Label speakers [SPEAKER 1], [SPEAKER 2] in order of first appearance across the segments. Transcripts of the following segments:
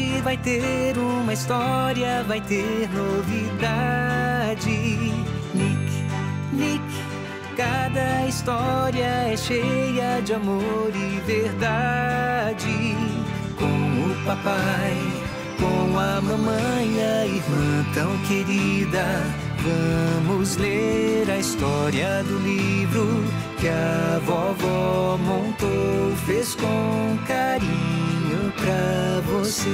[SPEAKER 1] Hoje vai ter uma história, vai ter novidade. Nick, Nick, cada história é cheia de amor e verdade. Com o papai, com a mamãe, a irmã tão querida, vamos ler a história do livro que a vovó montou, fez com carinho pra você.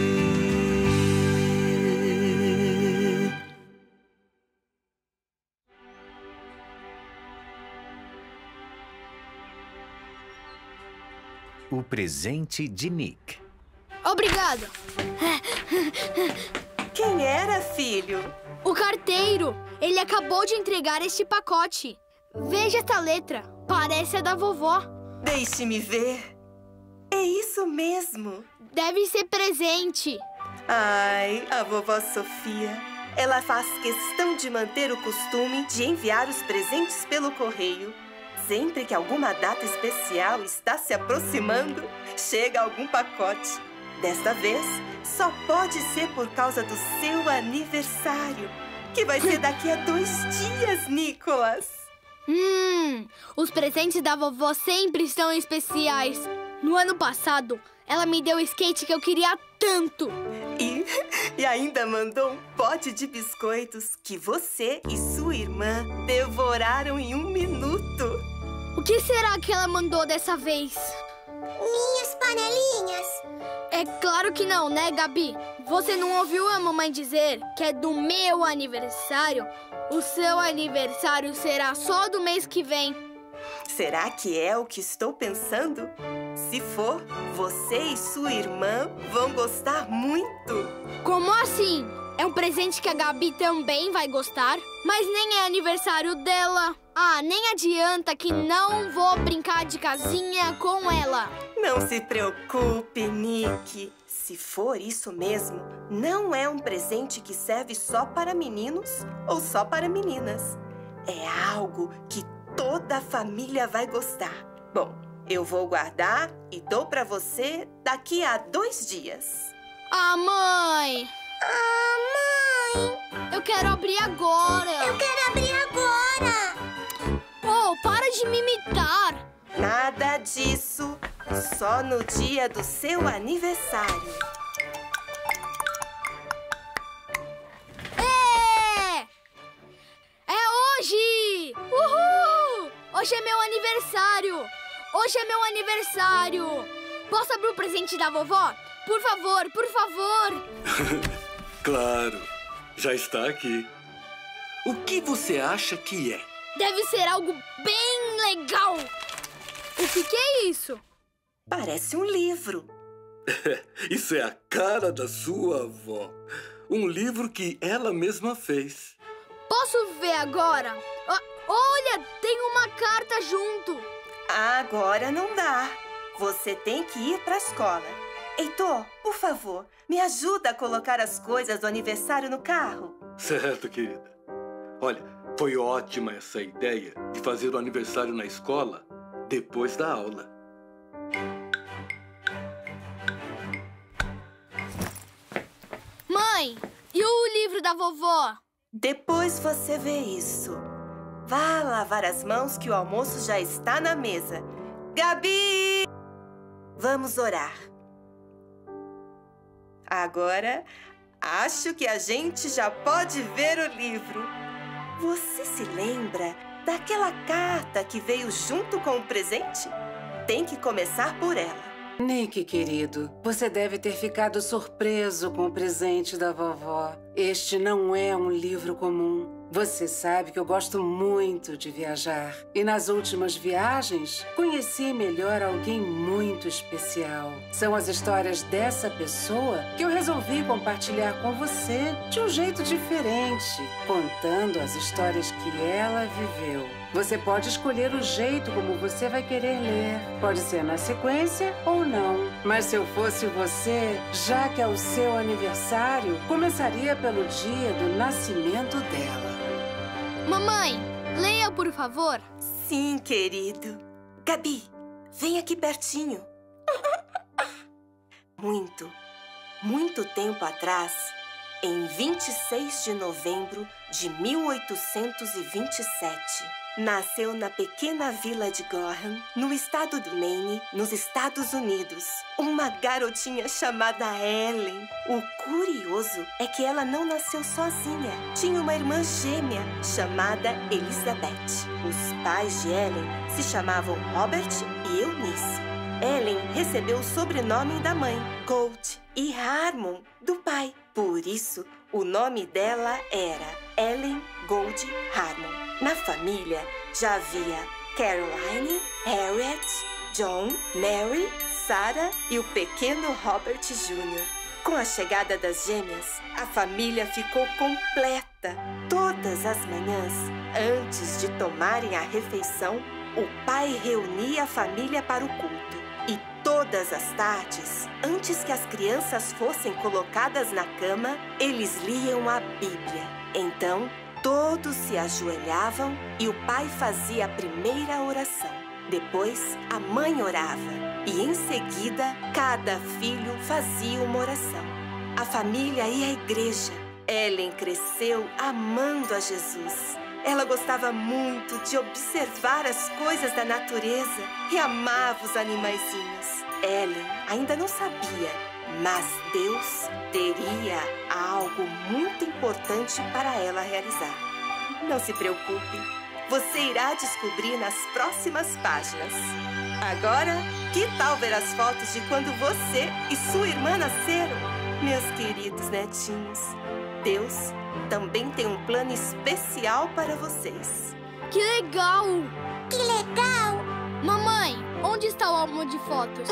[SPEAKER 1] O presente de Nick.
[SPEAKER 2] Obrigado.
[SPEAKER 3] Quem era, filho?
[SPEAKER 2] O carteiro. Ele acabou de entregar este pacote. Veja esta letra. Parece a da vovó.
[SPEAKER 3] Deixe-me ver. É isso mesmo.
[SPEAKER 2] Deve ser presente.
[SPEAKER 3] Ai, a vovó Sofia. Ela faz questão de manter o costume de enviar os presentes pelo correio. Sempre que alguma data especial está se aproximando, chega algum pacote. Desta vez, só pode ser por causa do seu aniversário, que vai ser daqui a 2 dias, Nicholas.
[SPEAKER 2] Os presentes da vovó sempre estão especiais. No ano passado, ela me deu o skate que eu queria tanto.
[SPEAKER 3] E ainda mandou um pote de biscoitos que você e sua irmã devoraram em 1 minuto.
[SPEAKER 2] O que será que ela mandou dessa vez?
[SPEAKER 4] Minhas panelinhas.
[SPEAKER 2] É claro que não, né, Gabi? Você não ouviu a mamãe dizer que é do meu aniversário? O seu aniversário será só do mês que vem.
[SPEAKER 3] Será que é o que estou pensando? Se for, você e sua irmã vão gostar muito.
[SPEAKER 2] Como assim? É um presente que a Gabi também vai gostar? Mas nem é aniversário dela. Ah, nem adianta que não vou brincar de casinha com ela.
[SPEAKER 3] Não se preocupe, Nick. Se for isso mesmo, não é um presente que serve só para meninos ou só para meninas. É algo que toda a família vai gostar. Bom, eu vou guardar e dou para você daqui a 2 dias.
[SPEAKER 2] Ah, mãe!
[SPEAKER 4] Mãe!
[SPEAKER 2] Eu quero abrir agora!
[SPEAKER 4] Eu quero abrir agora!
[SPEAKER 2] Oh, para de me imitar!
[SPEAKER 3] Nada disso. Só no dia do seu aniversário.
[SPEAKER 2] É hoje! Uhul! Hoje é meu aniversário! Hoje é meu aniversário! Posso abrir o presente da vovó? Por favor, por favor!
[SPEAKER 5] Claro, já está aqui. O que você acha que é?
[SPEAKER 2] Deve ser algo bem legal! O que é isso?
[SPEAKER 3] Parece um livro.
[SPEAKER 5] Isso é a cara da sua avó. Um livro que ela mesma fez.
[SPEAKER 2] Posso ver agora? Olha, tem uma carta junto.
[SPEAKER 3] Agora não dá. Você tem que ir para a escola. Heitor, por favor, me ajuda a colocar as coisas do aniversário no carro.
[SPEAKER 5] Certo, querida. Olha, foi ótima essa ideia de fazer o aniversário na escola depois da aula.
[SPEAKER 2] Mãe, e o livro da vovó?
[SPEAKER 3] Depois você vê isso. Vá lavar as mãos que o almoço já está na mesa. Gabi! Vamos orar. Agora, acho que a gente já pode ver o livro. Você se lembra daquela carta que veio junto com o presente? Tem que começar por ela.
[SPEAKER 6] Nick, querido, você deve ter ficado surpreso com o presente da vovó. Este não é um livro comum. Você sabe que eu gosto muito de viajar. E nas últimas viagens, conheci melhor alguém muito especial. São as histórias dessa pessoa que eu resolvi compartilhar com você de um jeito diferente, contando as histórias que ela viveu. Você pode escolher o jeito como você vai querer ler. Pode ser na sequência ou não. Mas se eu fosse você, já que é o seu aniversário, começaria pelo dia do nascimento dela.
[SPEAKER 2] Mamãe, leia, por favor.
[SPEAKER 3] Sim, querido. Gabi, vem aqui pertinho. Muito, Muito tempo atrás, em 26 de novembro de 1827, nasceu na pequena vila de Gorham, no estado do Maine, nos Estados Unidos, uma garotinha chamada Ellen. O curioso é que ela não nasceu sozinha. Tinha uma irmã gêmea chamada Elizabeth. Os pais de Ellen se chamavam Robert e Eunice. Ellen recebeu o sobrenome da mãe, Gold, e Harmon, do pai. Por isso, o nome dela era Ellen Gold Harmon. Na família já havia Caroline, Harriet, John, Mary, Sarah e o pequeno Robert Jr. Com a chegada das gêmeas, a família ficou completa. Todas as manhãs, antes de tomarem a refeição, o pai reunia a família para o culto. E todas as tardes, antes que as crianças fossem colocadas na cama, eles liam a Bíblia. Então, todos se ajoelhavam e o pai fazia a primeira oração. Depois, a mãe orava e, em seguida, cada filho fazia uma oração. A família ia à igreja. Ellen cresceu amando a Jesus. Ela gostava muito de observar as coisas da natureza e amava os animaizinhos. Ellen ainda não sabia, mas Deus teria algo muito importante para ela realizar. Não se preocupe, você irá descobrir nas próximas páginas. Agora, que tal ver as fotos de quando você e sua irmã nasceram? Meus queridos netinhos, Deus também tem um plano especial para vocês.
[SPEAKER 2] Que legal!
[SPEAKER 4] Que legal!
[SPEAKER 2] Mamãe, onde está o álbum de fotos?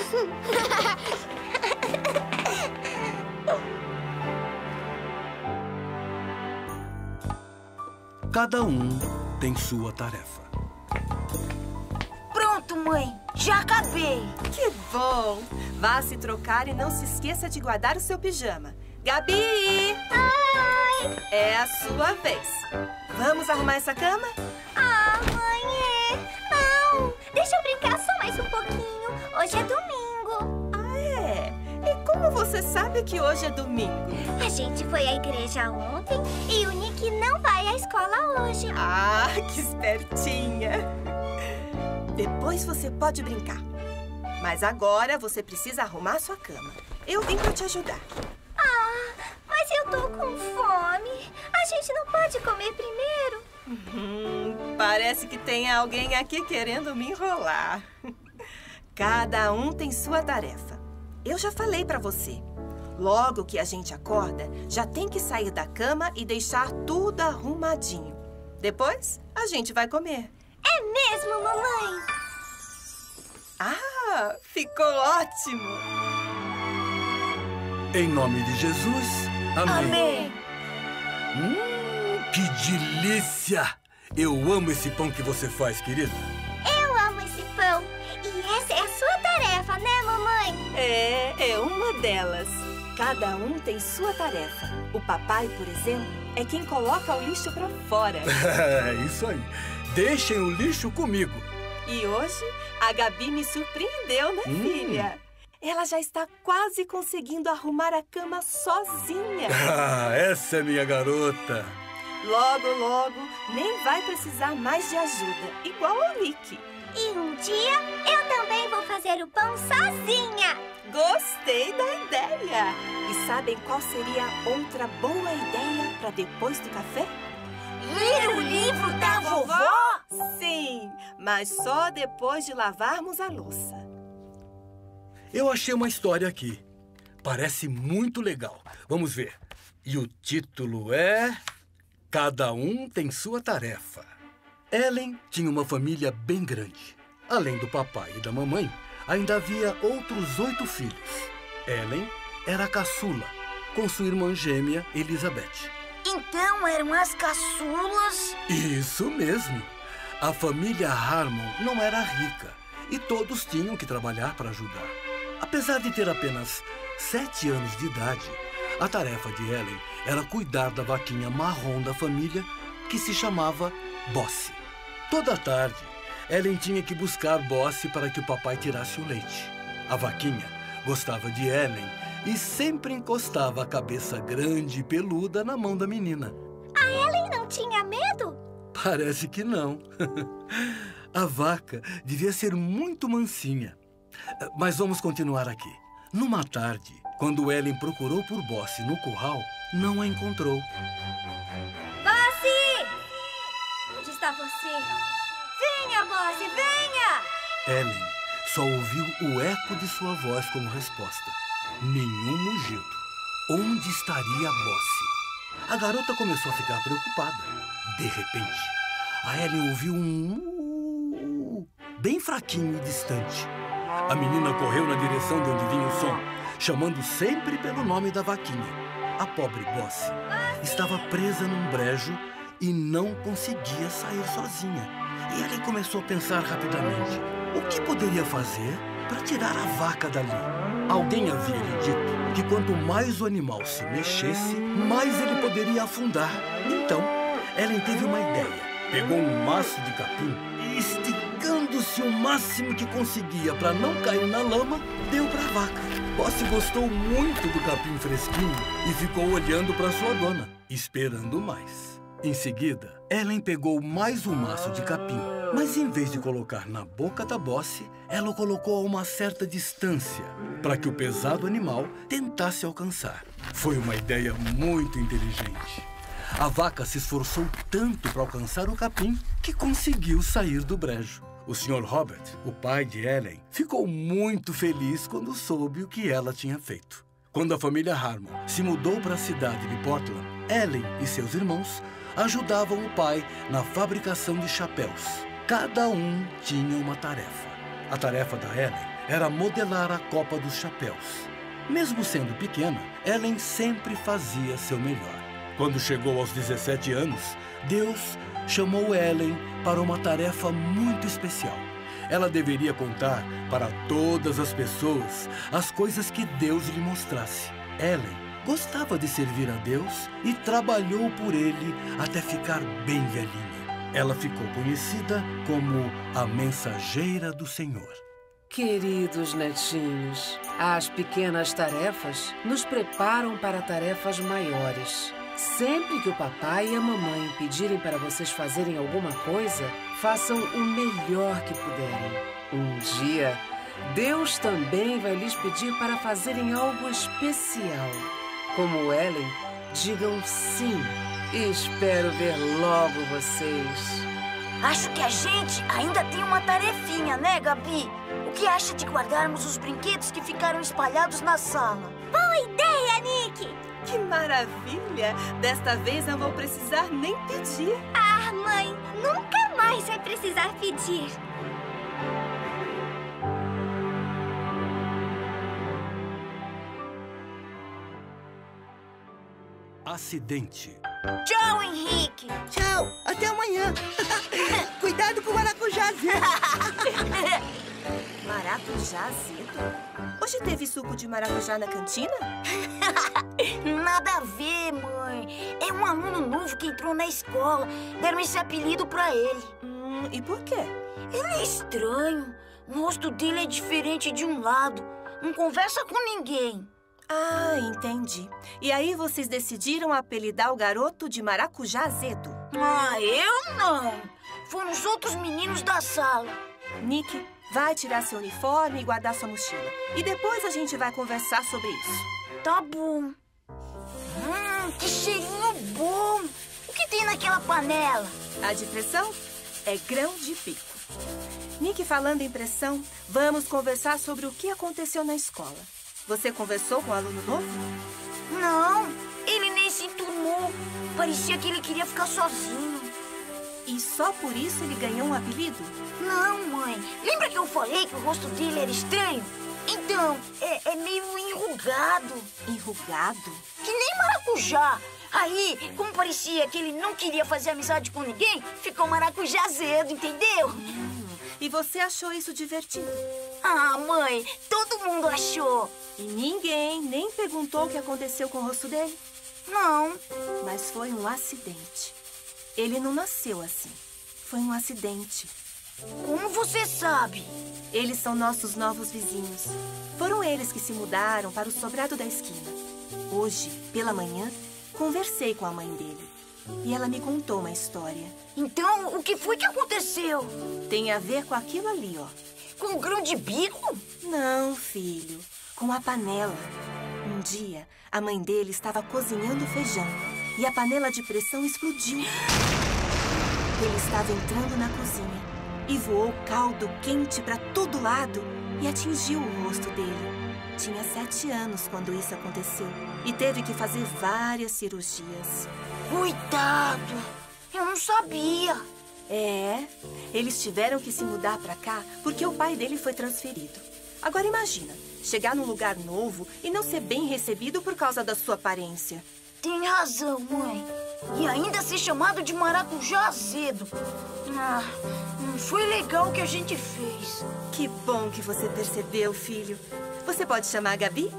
[SPEAKER 7] Cada um tem sua tarefa.
[SPEAKER 8] Pronto, mãe. Já acabei.
[SPEAKER 3] Que bom! Vá se trocar e não se esqueça de guardar o seu pijama. Gabi!
[SPEAKER 4] Ai!
[SPEAKER 3] É a sua vez. Vamos arrumar essa cama?
[SPEAKER 4] Ah, mãe, Não! Deixa eu brincar só mais um pouquinho. Hoje é domingo.
[SPEAKER 3] Ah, é? E como você sabe que hoje é domingo?
[SPEAKER 4] A gente foi à igreja ontem e o Nick não vai à escola hoje.
[SPEAKER 3] Ah, que espertinha! Depois você pode brincar. Mas agora você precisa arrumar sua cama. Eu vim pra te ajudar.
[SPEAKER 4] Ah, mas eu tô com fome. A gente não pode comer primeiro?
[SPEAKER 3] Parece que tem alguém aqui querendo me enrolar. Cada um tem sua tarefa. Eu já falei pra você. Logo que a gente acorda, já tem que sair da cama e deixar tudo arrumadinho. Depois, a gente vai comer.
[SPEAKER 4] É mesmo, mamãe?
[SPEAKER 3] Ah, ficou ótimo!
[SPEAKER 7] Em nome de Jesus, amém.
[SPEAKER 8] Amém.
[SPEAKER 7] Que delícia! Eu amo esse pão que você faz, querida.
[SPEAKER 4] Eu amo esse pão. E essa é a sua tarefa, né, mamãe?
[SPEAKER 3] É uma delas. Cada um tem sua tarefa. O papai, por exemplo, é quem coloca o lixo pra fora.
[SPEAKER 7] É isso aí. Deixem o lixo comigo.
[SPEAKER 3] E hoje, a Gabi me surpreendeu, né, filha? Ela já está quase conseguindo arrumar a cama sozinha.
[SPEAKER 7] Ah, essa é minha garota.
[SPEAKER 3] Logo, logo, nem vai precisar mais de ajuda, igual ao Nick.
[SPEAKER 4] E um dia eu também vou fazer o pão sozinha.
[SPEAKER 3] Gostei da ideia! E sabem qual seria outra boa ideia para depois do café?
[SPEAKER 8] Ler o livro da vovó?
[SPEAKER 3] Sim, mas só depois de lavarmos a louça.
[SPEAKER 7] Eu achei uma história aqui. Parece muito legal. Vamos ver. E o título é... Cada um tem sua tarefa. Ellen tinha uma família bem grande. Além do papai e da mamãe, ainda havia outros 8 filhos. Ellen era a caçula, com sua irmã gêmea, Elizabeth.
[SPEAKER 8] Então eram as caçulas?
[SPEAKER 7] Isso mesmo. A família Harmon não era rica e todos tinham que trabalhar para ajudar. Apesar de ter apenas 7 anos de idade, a tarefa de Ellen era cuidar da vaquinha marrom da família, que se chamava Bosse. Toda tarde, Ellen tinha que buscar Bosse para que o papai tirasse o leite. A vaquinha gostava de Ellen e sempre encostava a cabeça grande e peluda na mão da menina.
[SPEAKER 4] A Ellen não tinha medo?
[SPEAKER 7] Parece que não. A vaca devia ser muito mansinha. Mas vamos continuar aqui. Numa tarde, quando Ellen procurou por Bosse no curral, não a encontrou.
[SPEAKER 4] Bosse! Onde está você? Venha, Bosse, venha!
[SPEAKER 7] Ellen só ouviu o eco de sua voz como resposta. Nenhum mugido. Onde estaria Bosse? A garota começou a ficar preocupada. De repente, a Ellen ouviu um bem fraquinho e distante. A menina correu na direção de onde vinha o som, chamando sempre pelo nome da vaquinha. A pobre Bosse estava presa num brejo e não conseguia sair sozinha. E Ellen começou a pensar rapidamente. O que poderia fazer para tirar a vaca dali? Alguém havia lhe dito que quanto mais o animal se mexesse, mais ele poderia afundar. Então, Ellen teve uma ideia. Pegou um maço de capim e, esticando-se o máximo que conseguia para não cair na lama, deu para a vaca. Bosse gostou muito do capim fresquinho e ficou olhando para sua dona, esperando mais. Em seguida, Ellen pegou mais um maço de capim, mas em vez de colocar na boca da Bosse, ela o colocou a uma certa distância para que o pesado animal tentasse alcançar. Foi uma ideia muito inteligente. A vaca se esforçou tanto para alcançar o capim que conseguiu sair do brejo. O Sr. Robert, o pai de Ellen, ficou muito feliz quando soube o que ela tinha feito. Quando a família Harmon se mudou para a cidade de Portland, Ellen e seus irmãos ajudavam o pai na fabricação de chapéus. Cada um tinha uma tarefa. A tarefa da Ellen era modelar a copa dos chapéus. Mesmo sendo pequena, Ellen sempre fazia seu melhor. Quando chegou aos 17 anos, Deus chamou Ellen para uma tarefa muito especial. Ela deveria contar para todas as pessoas as coisas que Deus lhe mostrasse. Ellen gostava de servir a Deus e trabalhou por ele até ficar bem velhinha. Ela ficou conhecida como a mensageira do Senhor.
[SPEAKER 6] Queridos netinhos, as pequenas tarefas nos preparam para tarefas maiores. Sempre que o papai e a mamãe pedirem para vocês fazerem alguma coisa, façam o melhor que puderem. Um dia, Deus também vai lhes pedir para fazerem algo especial. Como Ellen, digam sim. E espero ver logo vocês.
[SPEAKER 8] Acho que a gente ainda tem uma tarefinha, né, Gabi? O que acha de guardarmos os brinquedos que ficaram espalhados na sala?
[SPEAKER 4] Boa ideia, Nick!
[SPEAKER 3] Que maravilha! Desta vez não vou precisar nem pedir.
[SPEAKER 4] Ah, mãe, nunca mais vai precisar pedir.
[SPEAKER 7] Acidente.
[SPEAKER 8] Tchau, Henrique!
[SPEAKER 9] Tchau, até amanhã. Cuidado com o maracujá azedo.
[SPEAKER 3] Maracujá azedo? Hoje teve suco de maracujá na cantina?
[SPEAKER 8] Nada a ver, mãe. É um aluno novo que entrou na escola. Deram esse apelido pra ele.
[SPEAKER 3] E por quê?
[SPEAKER 8] Ele é estranho. O rosto dele é diferente de um lado. Não conversa com ninguém.
[SPEAKER 3] Ah, entendi. E aí vocês decidiram apelidar o garoto de maracujá azedo?
[SPEAKER 8] Ah, eu não. Foram os outros meninos da sala.
[SPEAKER 3] Nick, vai tirar seu uniforme e guardar sua mochila. E depois a gente vai conversar sobre isso.
[SPEAKER 8] Tá bom. Que cheirinho bom. O que tem naquela panela?
[SPEAKER 3] A de pressão é grão de bico. Nick, falando em pressão, vamos conversar sobre o que aconteceu na escola. Você conversou com o aluno novo?
[SPEAKER 8] Não, ele nem se enturmou. Parecia que ele queria ficar sozinho.
[SPEAKER 3] E só por isso ele ganhou um apelido?
[SPEAKER 8] Não, mãe. Lembra que eu falei que o rosto dele era estranho? Então, é meio enrugado.
[SPEAKER 3] Enrugado?
[SPEAKER 8] Que nem maracujá. Aí, como parecia que ele não queria fazer amizade com ninguém, ficou maracujá azedo, entendeu?
[SPEAKER 3] E você achou isso divertido?
[SPEAKER 8] Ah, mãe, todo mundo achou.
[SPEAKER 3] E ninguém nem perguntou o que aconteceu com o rosto dele?
[SPEAKER 8] Não.
[SPEAKER 3] Mas foi um acidente. Ele não nasceu assim. Foi um acidente.
[SPEAKER 8] Como você sabe?
[SPEAKER 3] Eles são nossos novos vizinhos. Foram eles que se mudaram para o sobrado da esquina. Hoje, pela manhã, conversei com a mãe dele. E ela me contou uma história.
[SPEAKER 8] Então, o que foi que aconteceu?
[SPEAKER 3] Tem a ver com aquilo ali, ó.
[SPEAKER 8] Com o grão de bico?
[SPEAKER 3] Não, filho. Com a panela. Um dia, a mãe dele estava cozinhando feijão. E a panela de pressão explodiu. Ele estava entrando na cozinha. E voou caldo quente para todo lado. E atingiu o rosto dele. Tinha 7 anos quando isso aconteceu. E teve que fazer várias cirurgias.
[SPEAKER 8] Coitado! Eu não sabia.
[SPEAKER 3] Eles tiveram que se mudar pra cá porque o pai dele foi transferido. Agora imagina, chegar num lugar novo e não ser bem recebido por causa da sua aparência.
[SPEAKER 8] Tem razão, mãe. E ainda ser chamado de maracujá azedo. Não foi legal o que a gente fez.
[SPEAKER 3] Que bom que você percebeu, filho. Você pode chamar a Gabi?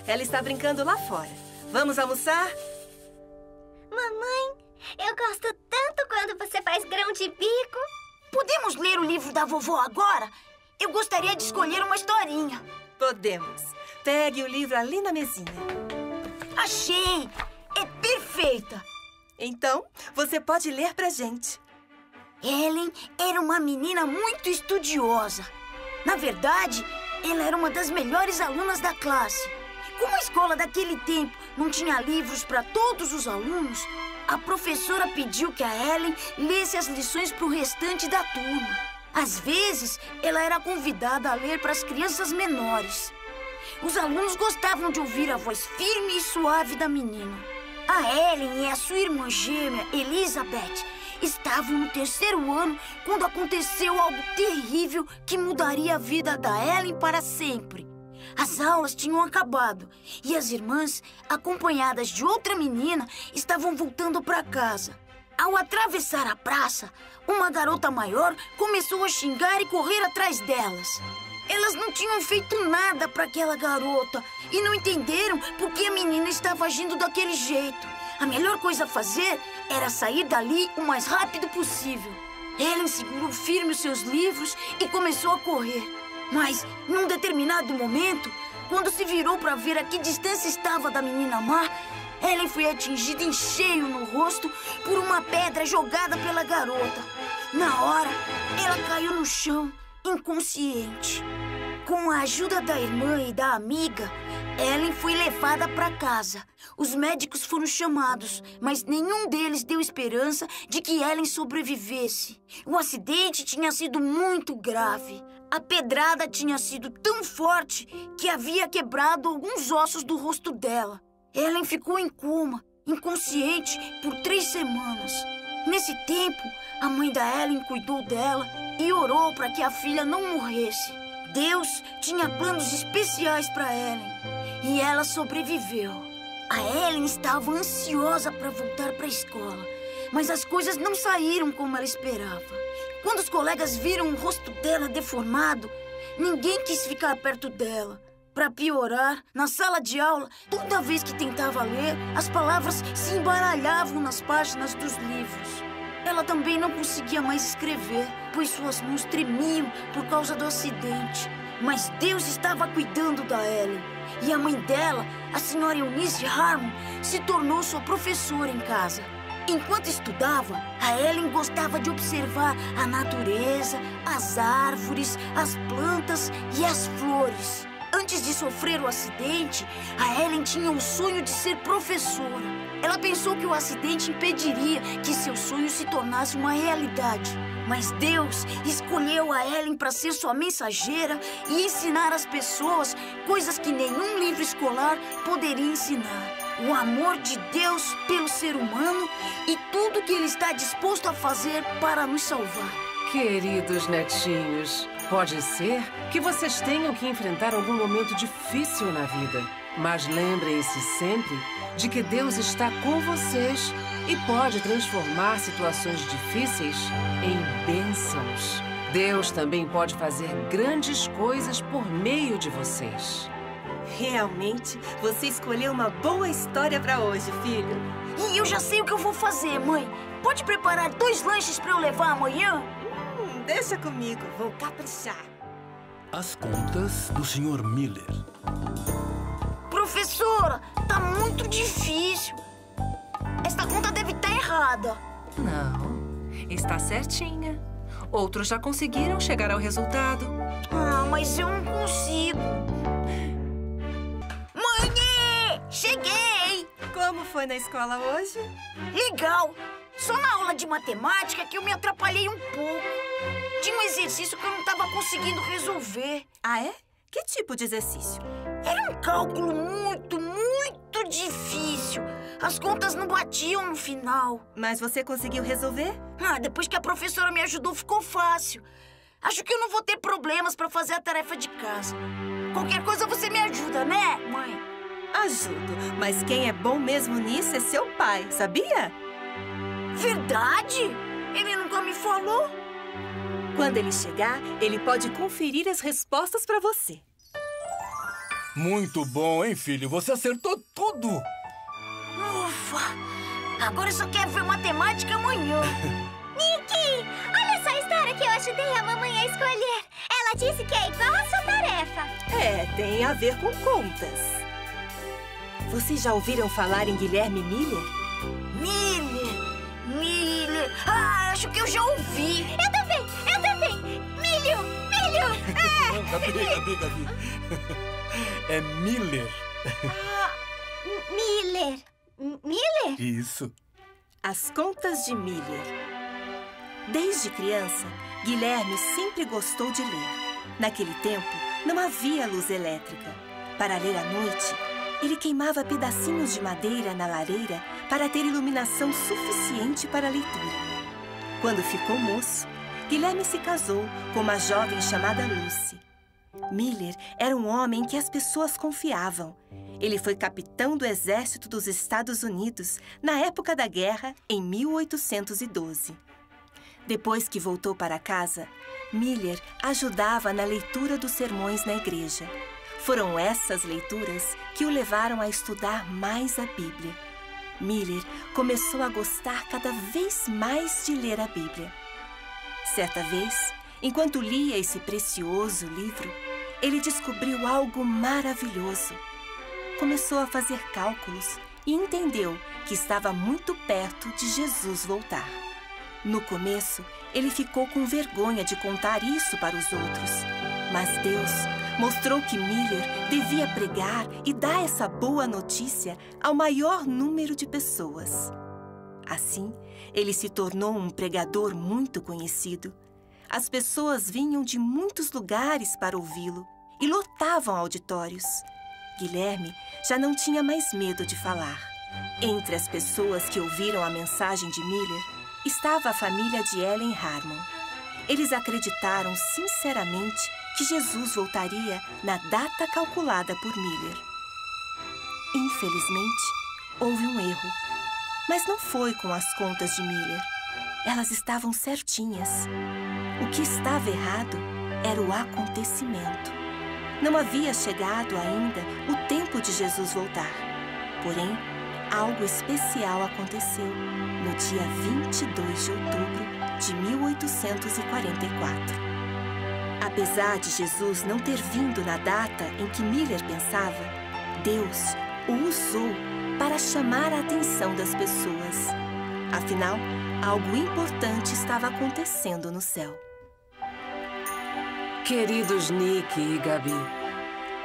[SPEAKER 3] Ela está brincando lá fora. Vamos almoçar?
[SPEAKER 4] Mamãe, eu gosto tanto quando você faz grão de bico.
[SPEAKER 8] Podemos ler o livro da vovó agora? Eu gostaria de escolher uma historinha.
[SPEAKER 3] Podemos. Pegue o livro ali na mesinha.
[SPEAKER 8] Achei! É perfeita!
[SPEAKER 3] Então, você pode ler pra gente.
[SPEAKER 8] Ellen era uma menina muito estudiosa. Na verdade, ela era uma das melhores alunas da classe. Como a escola daquele tempo não tinha livros para todos os alunos, a professora pediu que a Ellen lesse as lições para o restante da turma. Às vezes, ela era convidada a ler para as crianças menores. Os alunos gostavam de ouvir a voz firme e suave da menina. A Ellen e a sua irmã gêmea, Elizabeth, estavam no 3º ano quando aconteceu algo terrível que mudaria a vida da Ellen para sempre. As aulas tinham acabado e as irmãs, acompanhadas de outra menina, estavam voltando para casa. Ao atravessar a praça, uma garota maior começou a xingar e correr atrás delas. Elas não tinham feito nada para aquela garota e não entenderam por que a menina estava agindo daquele jeito. A melhor coisa a fazer era sair dali o mais rápido possível. Ellen segurou firme os seus livros e começou a correr. Mas, num determinado momento, quando se virou para ver a que distância estava da menina má, Ellen foi atingida em cheio no rosto por uma pedra jogada pela garota. Na hora, ela caiu no chão, inconsciente. Com a ajuda da irmã e da amiga, Ellen foi levada para casa. Os médicos foram chamados, mas nenhum deles deu esperança de que Ellen sobrevivesse. O acidente tinha sido muito grave. A pedrada tinha sido tão forte que havia quebrado alguns ossos do rosto dela. Ellen ficou em coma, inconsciente, por 3 semanas. Nesse tempo, a mãe da Ellen cuidou dela e orou para que a filha não morresse. Deus tinha planos especiais para Ellen e ela sobreviveu. A Ellen estava ansiosa para voltar para a escola, mas as coisas não saíram como ela esperava. Quando os colegas viram o rosto dela deformado, ninguém quis ficar perto dela. Para piorar, na sala de aula, toda vez que tentava ler, as palavras se embaralhavam nas páginas dos livros. Ela também não conseguia mais escrever, pois suas mãos tremiam por causa do acidente. Mas Deus estava cuidando da Ellen. E a mãe dela, a senhora Eunice Harmon, se tornou sua professora em casa. Enquanto estudava, a Ellen gostava de observar a natureza, as árvores, as plantas e as flores. Antes de sofrer o acidente, a Ellen tinha o sonho de ser professora. Ela pensou que o acidente impediria que seu sonho se tornasse uma realidade. Mas Deus escolheu a Ellen para ser sua mensageira e ensinar às pessoas coisas que nenhum livro escolar poderia ensinar. O amor de Deus pelo ser humano e tudo que Ele está disposto a fazer para nos salvar.
[SPEAKER 6] Queridos netinhos, pode ser que vocês tenham que enfrentar algum momento difícil na vida. Mas lembrem-se sempre de que Deus está com vocês e pode transformar situações difíceis em bênçãos. Deus também pode fazer grandes coisas por meio de vocês.
[SPEAKER 3] Realmente, você escolheu uma boa história para hoje, filho.
[SPEAKER 8] E eu já sei o que eu vou fazer, mãe. Pode preparar 2 lanches para eu levar amanhã?
[SPEAKER 3] Deixa comigo, vou caprichar.
[SPEAKER 7] As contas do Sr. Miller.
[SPEAKER 8] Professora, tá muito difícil. Esta conta deve estar errada.
[SPEAKER 10] Não, está certinha. Outros já conseguiram chegar ao resultado.
[SPEAKER 8] Ah, mas eu não consigo. Mãe, cheguei!
[SPEAKER 3] Como foi na escola hoje?
[SPEAKER 8] Legal! Só na aula de matemática que eu me atrapalhei um pouco. Tinha um exercício que eu não estava conseguindo resolver.
[SPEAKER 3] Ah, é? Que tipo de exercício?
[SPEAKER 8] Era um cálculo muito difícil. As contas não batiam no final.
[SPEAKER 3] Mas você conseguiu resolver?
[SPEAKER 8] Ah, depois que a professora me ajudou, ficou fácil. Acho que eu não vou ter problemas para fazer a tarefa de casa. Qualquer coisa você me ajuda, né, mãe?
[SPEAKER 3] Ajudo, mas quem é bom mesmo nisso é seu pai, sabia?
[SPEAKER 8] Verdade? Ele nunca me falou.
[SPEAKER 3] Quando ele chegar, ele pode conferir as respostas para você.
[SPEAKER 7] Muito bom, hein, filho? Você acertou tudo.
[SPEAKER 8] Ufa! Agora eu só quero ver matemática amanhã.
[SPEAKER 4] Nick, olha só a história que eu ajudei a mamãe a escolher. Ela disse que é igual a sua tarefa.
[SPEAKER 3] É, tem a ver com contas. Vocês já ouviram falar em Guilherme Miller?
[SPEAKER 8] Miller. Ah, acho que eu já ouvi.
[SPEAKER 4] Eu também. Milho.
[SPEAKER 7] Gabi. É Miller.
[SPEAKER 4] Miller?
[SPEAKER 7] Isso.
[SPEAKER 3] As contas de Miller. Desde criança, Guilherme sempre gostou de ler. Naquele tempo, não havia luz elétrica. Para ler à noite, ele queimava pedacinhos de madeira na lareira para ter iluminação suficiente para a leitura. Quando ficou moço, Guilherme se casou com uma jovem chamada Lucy. Miller era um homem que as pessoas confiavam. Ele foi capitão do Exército dos Estados Unidos na época da guerra, em 1812. Depois que voltou para casa, Miller ajudava na leitura dos sermões na igreja. Foram essas leituras que o levaram a estudar mais a Bíblia. Miller começou a gostar cada vez mais de ler a Bíblia. Certa vez, enquanto lia esse precioso livro, ele descobriu algo maravilhoso. Começou a fazer cálculos e entendeu que estava muito perto de Jesus voltar. No começo, ele ficou com vergonha de contar isso para os outros. Mas Deus mostrou que Miller devia pregar e dar essa boa notícia ao maior número de pessoas. Assim, ele se tornou um pregador muito conhecido. As pessoas vinham de muitos lugares para ouvi-lo e lotavam auditórios. Guilherme já não tinha mais medo de falar. Entre as pessoas que ouviram a mensagem de Miller estava a família de Ellen Harmon. Eles acreditaram sinceramente que Jesus voltaria na data calculada por Miller. Infelizmente, houve um erro. Mas não foi com as contas de Miller. Elas estavam certinhas. O que estava errado era o acontecimento. Não havia chegado ainda o tempo de Jesus voltar. Porém, algo especial aconteceu no dia 22 de outubro de 1844. Apesar de Jesus não ter vindo na data em que Miller pensava, Deus o usou para chamar a atenção das pessoas. Afinal, algo importante estava acontecendo no céu.
[SPEAKER 6] Queridos Nick e Gabi,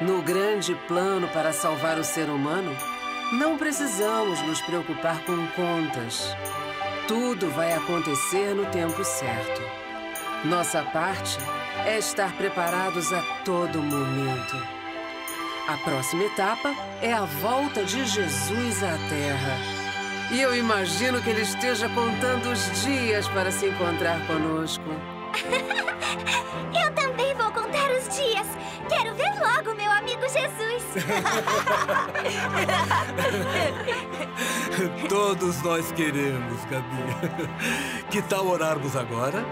[SPEAKER 6] no grande plano para salvar o ser humano, não precisamos nos preocupar com contas. Tudo vai acontecer no tempo certo. Nossa parte é estar preparados a todo momento. A próxima etapa é a volta de Jesus à Terra. E eu imagino que ele esteja contando os dias para se encontrar conosco.
[SPEAKER 4] Eu também vou contar os dias. Quero ver logo meu amigo Jesus.
[SPEAKER 7] Todos nós queremos, Gabi. Que tal orarmos agora?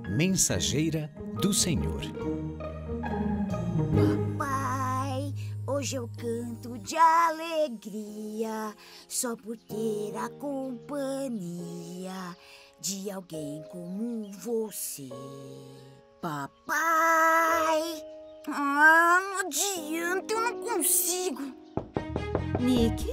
[SPEAKER 1] Mensageira do Senhor.
[SPEAKER 4] Pai,
[SPEAKER 8] Hoje eu canto de alegria, só por ter a companhia de alguém como você. Papai! Não adianta, eu não consigo.
[SPEAKER 11] Nick,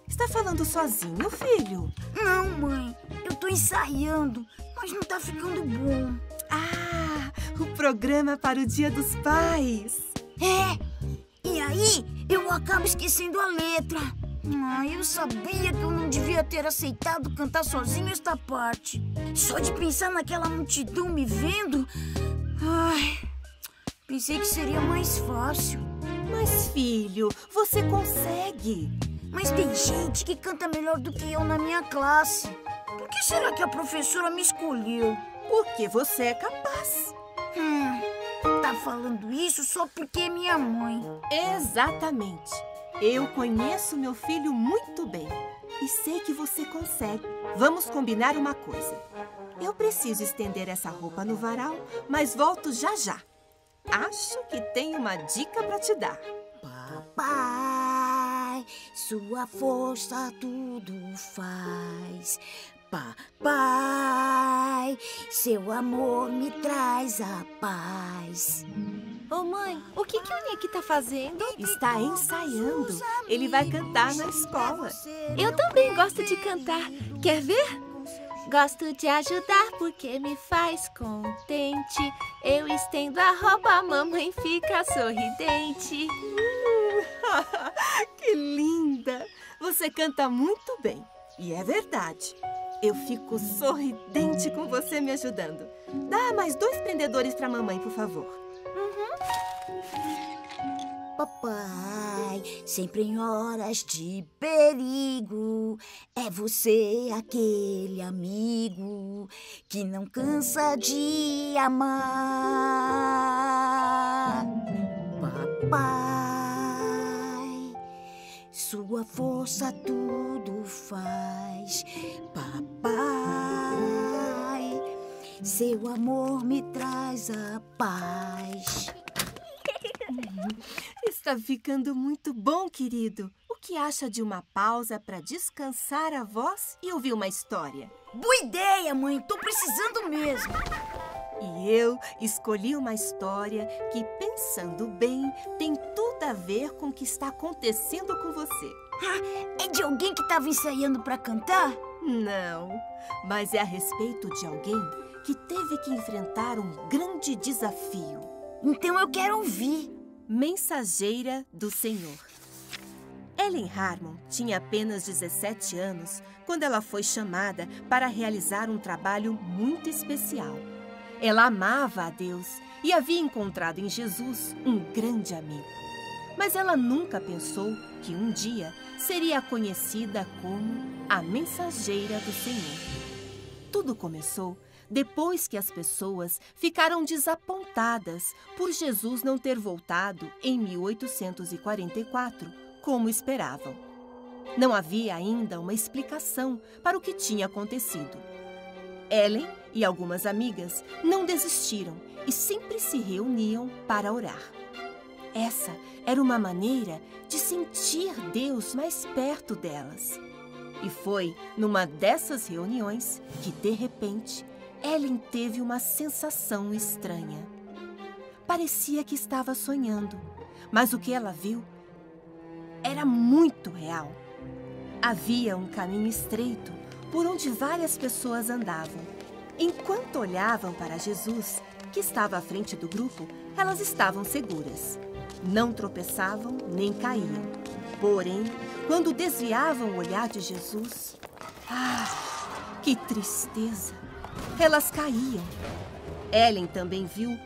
[SPEAKER 11] está falando sozinho, filho?
[SPEAKER 8] Não, mãe. Eu tô ensaiando, mas não tá ficando bom.
[SPEAKER 11] Ah, o programa para o Dia dos Pais.
[SPEAKER 8] É, e aí eu acabo esquecendo a letra. Eu sabia que eu não devia ter aceitado cantar sozinho esta parte. Só de pensar naquela multidão me vendo... pensei que seria mais fácil.
[SPEAKER 11] Mas, filho, você consegue.
[SPEAKER 8] Mas tem gente que canta melhor do que eu na minha classe. Por que será que a professora me escolheu?
[SPEAKER 11] Porque você é capaz.
[SPEAKER 8] Tá falando isso só porque é minha mãe.
[SPEAKER 11] Exatamente. Eu conheço meu filho muito bem e sei que você consegue. Vamos combinar uma coisa. Eu preciso estender essa roupa no varal, mas volto já já. Acho que tenho uma dica para te dar.
[SPEAKER 8] Papai, sua força tudo faz. Papai, seu amor me traz a paz.
[SPEAKER 10] Ô mãe, o que o Nick tá fazendo?
[SPEAKER 11] Está ensaiando. Ele vai cantar na escola.
[SPEAKER 10] Eu também gosto de cantar. Quer ver? Gosto de ajudar porque me faz contente. Eu estendo a roupa, a mamãe fica sorridente.
[SPEAKER 11] Que linda! Você canta muito bem. E é verdade. Eu fico sorridente com você me ajudando. Dá mais 2 prendedores para a mamãe, por favor.
[SPEAKER 8] Papai, sempre em horas de perigo, é você aquele amigo que não cansa de amar. Papai, sua força tudo faz. Papai, seu amor me traz a paz.
[SPEAKER 11] Está ficando muito bom, querido. O que acha de uma pausa para descansar a voz e ouvir uma história?
[SPEAKER 8] Boa ideia, mãe. Tô precisando mesmo.
[SPEAKER 11] E eu escolhi uma história que, pensando bem, tem tudo a ver com o que está acontecendo com você.
[SPEAKER 8] É de alguém que estava ensaiando para cantar?
[SPEAKER 11] Não, mas é a respeito de alguém que teve que enfrentar um grande desafio.
[SPEAKER 8] Então eu quero ouvir.
[SPEAKER 11] Mensageira do Senhor. Ellen Harmon tinha apenas 17 anos quando ela foi chamada para realizar um trabalho muito especial. Ela amava a Deus e havia encontrado em Jesus um grande amigo. Mas ela nunca pensou que um dia seria conhecida como a Mensageira do Senhor. Tudo começou depois que as pessoas ficaram desapontadas por Jesus não ter voltado em 1844, como esperavam. Não havia ainda uma explicação para o que tinha acontecido. Ellen e algumas amigas não desistiram e sempre se reuniam para orar. Essa era uma maneira de sentir Deus mais perto delas. E foi numa dessas reuniões que, de repente, Ellen teve uma sensação estranha. Parecia que estava sonhando, mas o que ela viu era muito real. Havia um caminho estreito por onde várias pessoas andavam. Enquanto olhavam para Jesus, que estava à frente do grupo, elas estavam seguras. Não tropeçavam nem caíam. Porém, quando desviavam o olhar de Jesus, que tristeza! Elas caíam. Ellen também viu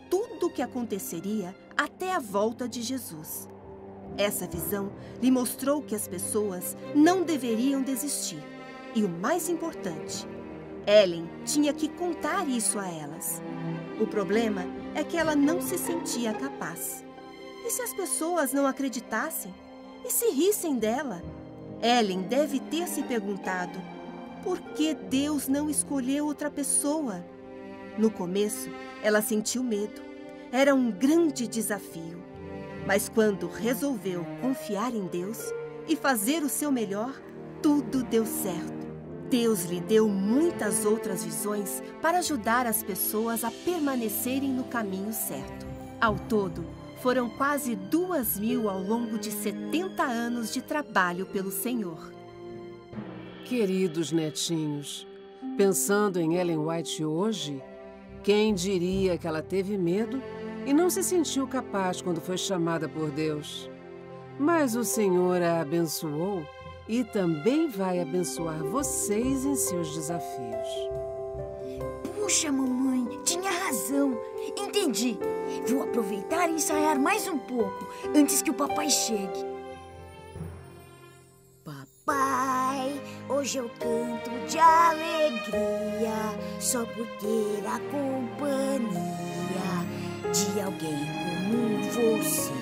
[SPEAKER 11] tudo o que aconteceria até a volta de Jesus. Essa visão lhe mostrou que as pessoas não deveriam desistir. E o mais importante, Ellen tinha que contar isso a elas. O problema é que ela não se sentia capaz. E se as pessoas não acreditassem? E se rissem dela? Ellen deve ter se perguntado: por que Deus não escolheu outra pessoa? No começo, ela sentiu medo. Era um grande desafio. Mas quando resolveu confiar em Deus e fazer o seu melhor, tudo deu certo. Deus lhe deu muitas outras visões para ajudar as pessoas a permanecerem no caminho certo. Ao todo, foram quase 2.000 ao longo de 70 anos de trabalho pelo Senhor.
[SPEAKER 6] Queridos netinhos, pensando em Ellen White hoje, quem diria que ela teve medo e não se sentiu capaz quando foi chamada por Deus? Mas o Senhor a abençoou e também vai abençoar vocês em seus desafios.
[SPEAKER 8] Puxa, mamãe, tinha razão. Entendi. Vou aproveitar e ensaiar mais um pouco antes que o papai chegue. Papai, hoje eu canto de alegria só por ter a companhia de alguém como você.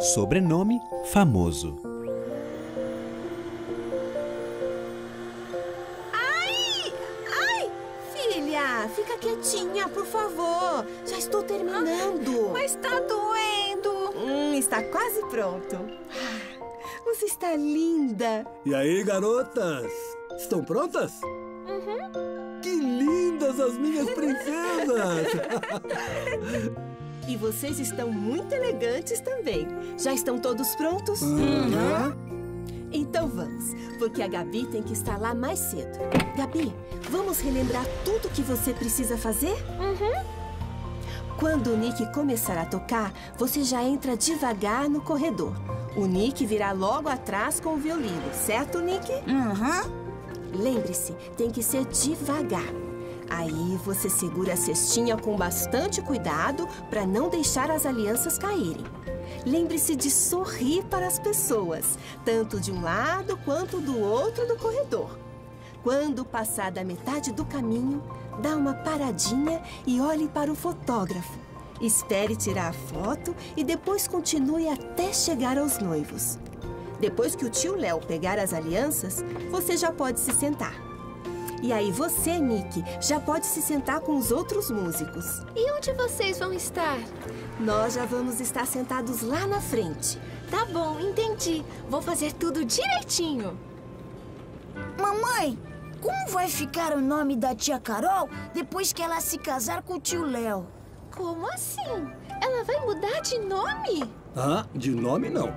[SPEAKER 1] Sobrenome famoso.
[SPEAKER 11] Ai! Filha, fica quietinha, por favor. Já estou terminando.
[SPEAKER 10] Mas tá doendo.
[SPEAKER 11] Está quase pronto. Você está linda.
[SPEAKER 7] E aí, garotas? Estão prontas?
[SPEAKER 10] Uhum.
[SPEAKER 7] Que lindas as minhas princesas!
[SPEAKER 11] E vocês estão muito elegantes também. Já estão todos prontos? Então vamos, porque a Gabi tem que estar lá mais cedo. Gabi, vamos relembrar tudo que você precisa fazer? Quando o Nick começar a tocar, você já entra devagar no corredor. O Nick virá logo atrás com o violino, certo, Nick? Lembre-se, tem que ser devagar. Aí você segura a cestinha com bastante cuidado para não deixar as alianças caírem. Lembre-se de sorrir para as pessoas, tanto de um lado quanto do outro do corredor. Quando passar da metade do caminho, dá uma paradinha e olhe para o fotógrafo. Espere tirar a foto e depois continue até chegar aos noivos. Depois que o tio Léo pegar as alianças, você já pode se sentar. E aí você, Nick, já pode se sentar com os outros músicos.
[SPEAKER 10] E onde vocês vão estar?
[SPEAKER 11] Nós já vamos estar sentados lá na frente.
[SPEAKER 10] Tá bom, entendi. Vou fazer tudo direitinho.
[SPEAKER 8] Mamãe, como vai ficar o nome da tia Carol depois que ela se casar com o tio Léo?
[SPEAKER 10] Como assim? Ela vai mudar de nome?
[SPEAKER 7] De nome não,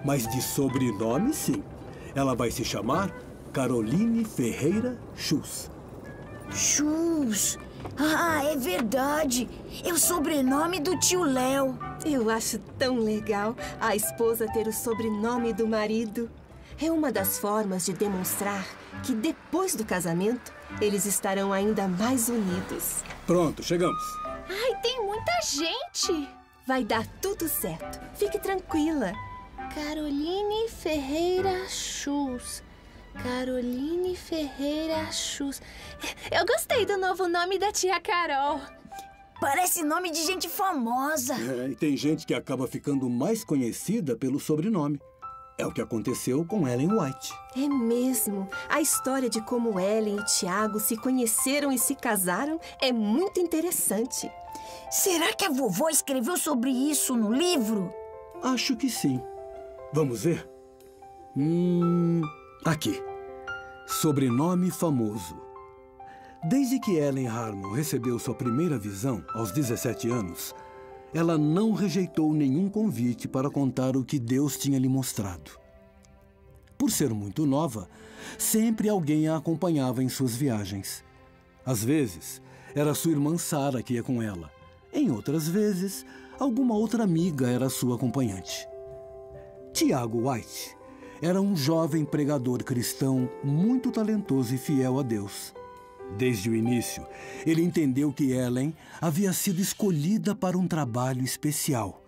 [SPEAKER 7] mas de sobrenome sim. Ela vai se chamar Caroline Ferreira Schultz.
[SPEAKER 8] Schultz? É verdade. É o sobrenome do tio Léo.
[SPEAKER 11] Eu acho tão legal a esposa ter o sobrenome do marido. É uma das formas de demonstrar que depois do casamento, eles estarão ainda mais unidos.
[SPEAKER 7] Pronto, chegamos.
[SPEAKER 10] Ai, tem muita gente.
[SPEAKER 11] Vai dar tudo certo. Fique tranquila.
[SPEAKER 10] Caroline Ferreira Schultz. Caroline Ferreira Schultz. Eu gostei do novo nome da tia Carol.
[SPEAKER 8] Parece nome de gente famosa.
[SPEAKER 7] E tem gente que acaba ficando mais conhecida pelo sobrenome. É o que aconteceu com Ellen White.
[SPEAKER 11] É mesmo. A história de como Ellen e Tiago se conheceram e se casaram é muito interessante.
[SPEAKER 8] Será que a vovó escreveu sobre isso no livro?
[SPEAKER 7] Acho que sim. Vamos ver? Aqui. Sobrenome famoso. Desde que Ellen Harmon recebeu sua primeira visão, aos 17 anos, ela não rejeitou nenhum convite para contar o que Deus tinha lhe mostrado. Por ser muito nova, sempre alguém a acompanhava em suas viagens. Às vezes, era sua irmã Sarah que ia com ela. Em outras vezes, alguma outra amiga era sua acompanhante. Tiago White era um jovem pregador cristão muito talentoso e fiel a Deus. Desde o início, ele entendeu que Ellen havia sido escolhida para um trabalho especial.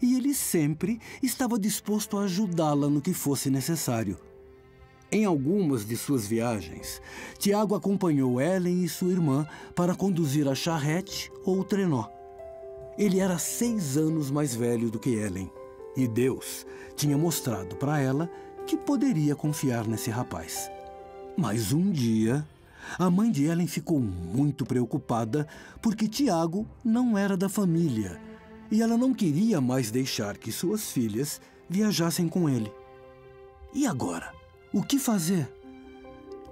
[SPEAKER 7] E ele sempre estava disposto a ajudá-la no que fosse necessário. Em algumas de suas viagens, Tiago acompanhou Ellen e sua irmã para conduzir a charrete ou o trenó. Ele era 6 anos mais velho do que Ellen, e Deus tinha mostrado para ela
[SPEAKER 12] que poderia confiar nesse rapaz. Mas um dia, a mãe de Ellen ficou muito preocupada porque Tiago não era da família e ela não queria mais deixar que suas filhas viajassem com ele. E agora? O que fazer?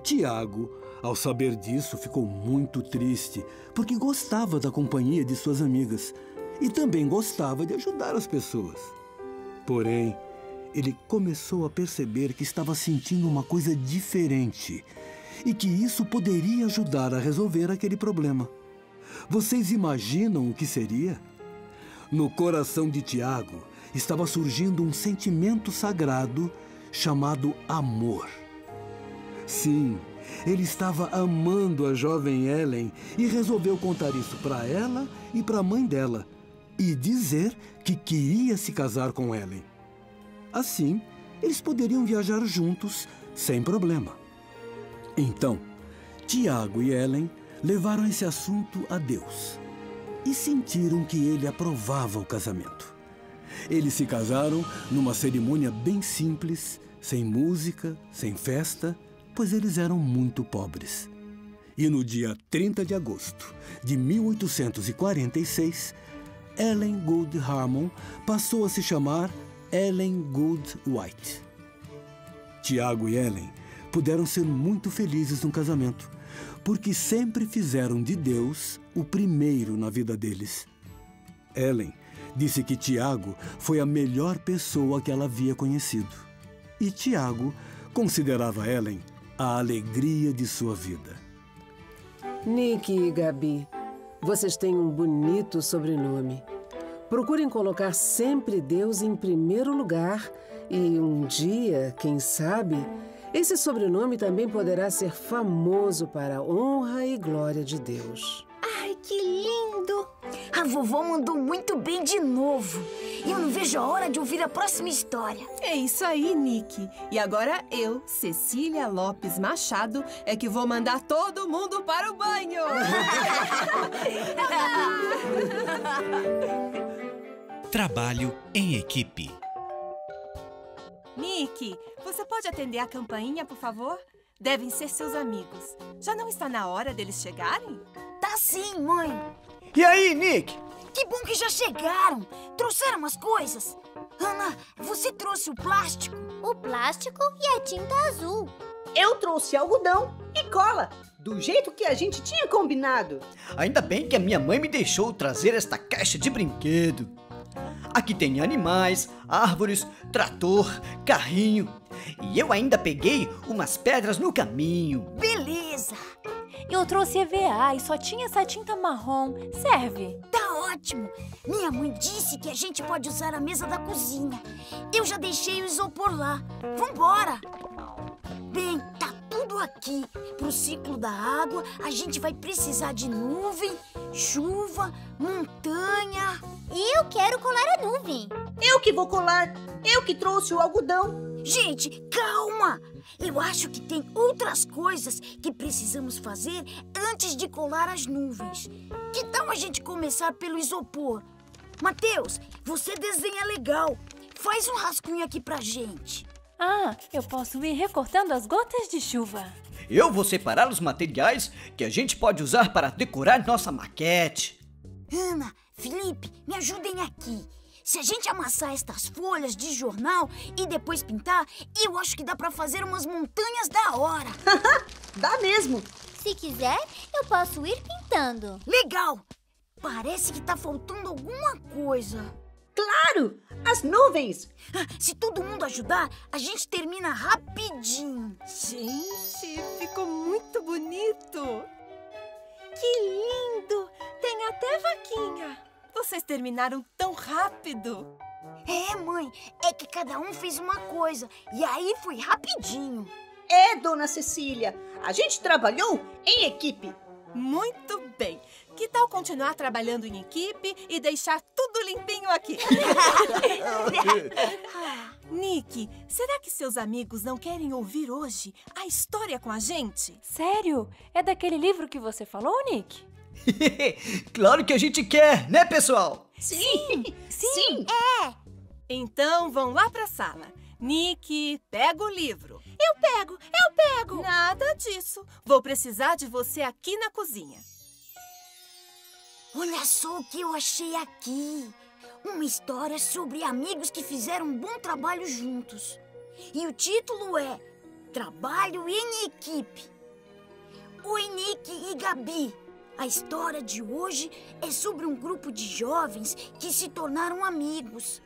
[SPEAKER 12] Tiago, ao saber disso, ficou muito triste porque gostava da companhia de suas amigas e também gostava de ajudar as pessoas. Porém, ele começou a perceber que estava sentindo uma coisa diferente e que isso poderia ajudar a resolver aquele problema. Vocês imaginam o que seria? No coração de Tiago estava surgindo um sentimento sagrado chamado amor. Sim, ele estava amando a jovem Ellen e resolveu contar isso para ela e para a mãe dela e dizer que queria se casar com Ellen. Assim, eles poderiam viajar juntos sem problema. Então, Tiago e Ellen levaram esse assunto a Deus e sentiram que ele aprovava o casamento. Eles se casaram numa cerimônia bem simples, sem música, sem festa, pois eles eram muito pobres. E no dia 30 de agosto de 1846, Ellen Gould Harmon passou a se chamar Ellen Gould White. Tiago e Ellen puderam ser muito felizes no casamento, porque sempre fizeram de Deus o primeiro na vida deles. Ellen disse que Tiago foi a melhor pessoa que ela havia conhecido. E Tiago considerava Ellen a alegria de sua vida.
[SPEAKER 6] Nick e Gabi, vocês têm um bonito sobrenome. Procurem colocar sempre Deus em primeiro lugar e um dia, quem sabe, esse sobrenome também poderá ser famoso para a honra e glória de Deus.
[SPEAKER 8] Ai, que lindo! A vovó mandou muito bem de novo. E eu não vejo a hora de ouvir a próxima história.
[SPEAKER 11] É isso aí, Nick. E agora eu, Cecília Lopes Machado, é que vou mandar todo mundo para o banho.
[SPEAKER 1] Trabalho em equipe.
[SPEAKER 11] Nick, você pode atender a campainha, por favor? Devem ser seus amigos. Já não está na hora deles chegarem?
[SPEAKER 8] Tá sim, mãe.
[SPEAKER 13] E aí, Nick?
[SPEAKER 8] Que bom que já chegaram. Trouxeram as coisas. Ana, você trouxe o plástico?
[SPEAKER 4] O plástico e a tinta azul.
[SPEAKER 9] Eu trouxe algodão e cola, do jeito que a gente tinha combinado.
[SPEAKER 13] Ainda bem que a minha mãe me deixou trazer esta caixa de brinquedo. Aqui tem animais, árvores, trator, carrinho. E eu ainda peguei umas pedras no caminho.
[SPEAKER 8] Beleza!
[SPEAKER 10] Eu trouxe EVA e só tinha essa tinta marrom. Serve?
[SPEAKER 8] Tá ótimo! Minha mãe disse que a gente pode usar a mesa da cozinha. Eu já deixei o isopor lá. Vambora! Bem, tá tudo aqui. Pro ciclo da água, a gente vai precisar de nuvem, chuva, montanha.
[SPEAKER 4] E eu quero colar a nuvem.
[SPEAKER 9] Eu que vou colar. Eu que trouxe o algodão.
[SPEAKER 8] Gente, calma! Eu acho que tem outras coisas que precisamos fazer antes de colar as nuvens. Que tal a gente começar pelo isopor? Mateus, você desenha legal. Faz um rascunho aqui pra gente.
[SPEAKER 10] Ah, eu posso ir recortando as gotas de chuva.
[SPEAKER 13] Eu vou separar os materiais que a gente pode usar para decorar nossa maquete.
[SPEAKER 8] Ana, Felipe, me ajudem aqui. Se a gente amassar estas folhas de jornal e depois pintar, eu acho que dá pra fazer umas montanhas da hora.
[SPEAKER 9] Dá mesmo.
[SPEAKER 4] Se quiser, eu posso ir pintando.
[SPEAKER 8] Legal! Parece que tá faltando alguma coisa.
[SPEAKER 9] Claro! As nuvens!
[SPEAKER 8] Se todo mundo ajudar, a gente termina rapidinho.
[SPEAKER 11] Gente, ficou muito bonito! Que lindo! Tem até vaquinha! Vocês terminaram tão rápido!
[SPEAKER 8] É, mãe, é que cada um fez uma coisa e aí foi rapidinho.
[SPEAKER 9] É, dona Cecília, a gente trabalhou em equipe.
[SPEAKER 11] Muito bem! Que tal continuar trabalhando em equipe e deixar tudo limpinho aqui? Nick, será que seus amigos não querem ouvir hoje a história com a gente?
[SPEAKER 10] Sério? É daquele livro que você falou, Nick?
[SPEAKER 13] Claro que a gente quer, né, pessoal?
[SPEAKER 9] Sim!
[SPEAKER 11] É! Então vão lá pra sala. Nick, pega o livro.
[SPEAKER 2] Eu pego!
[SPEAKER 11] Nada disso. Vou precisar de você aqui na cozinha.
[SPEAKER 8] Olha só o que eu achei aqui. Uma história sobre amigos que fizeram um bom trabalho juntos. E o título é Trabalho em Equipe. Oi, Nick e Gabi. A história de hoje é sobre um grupo de jovens que se tornaram amigos.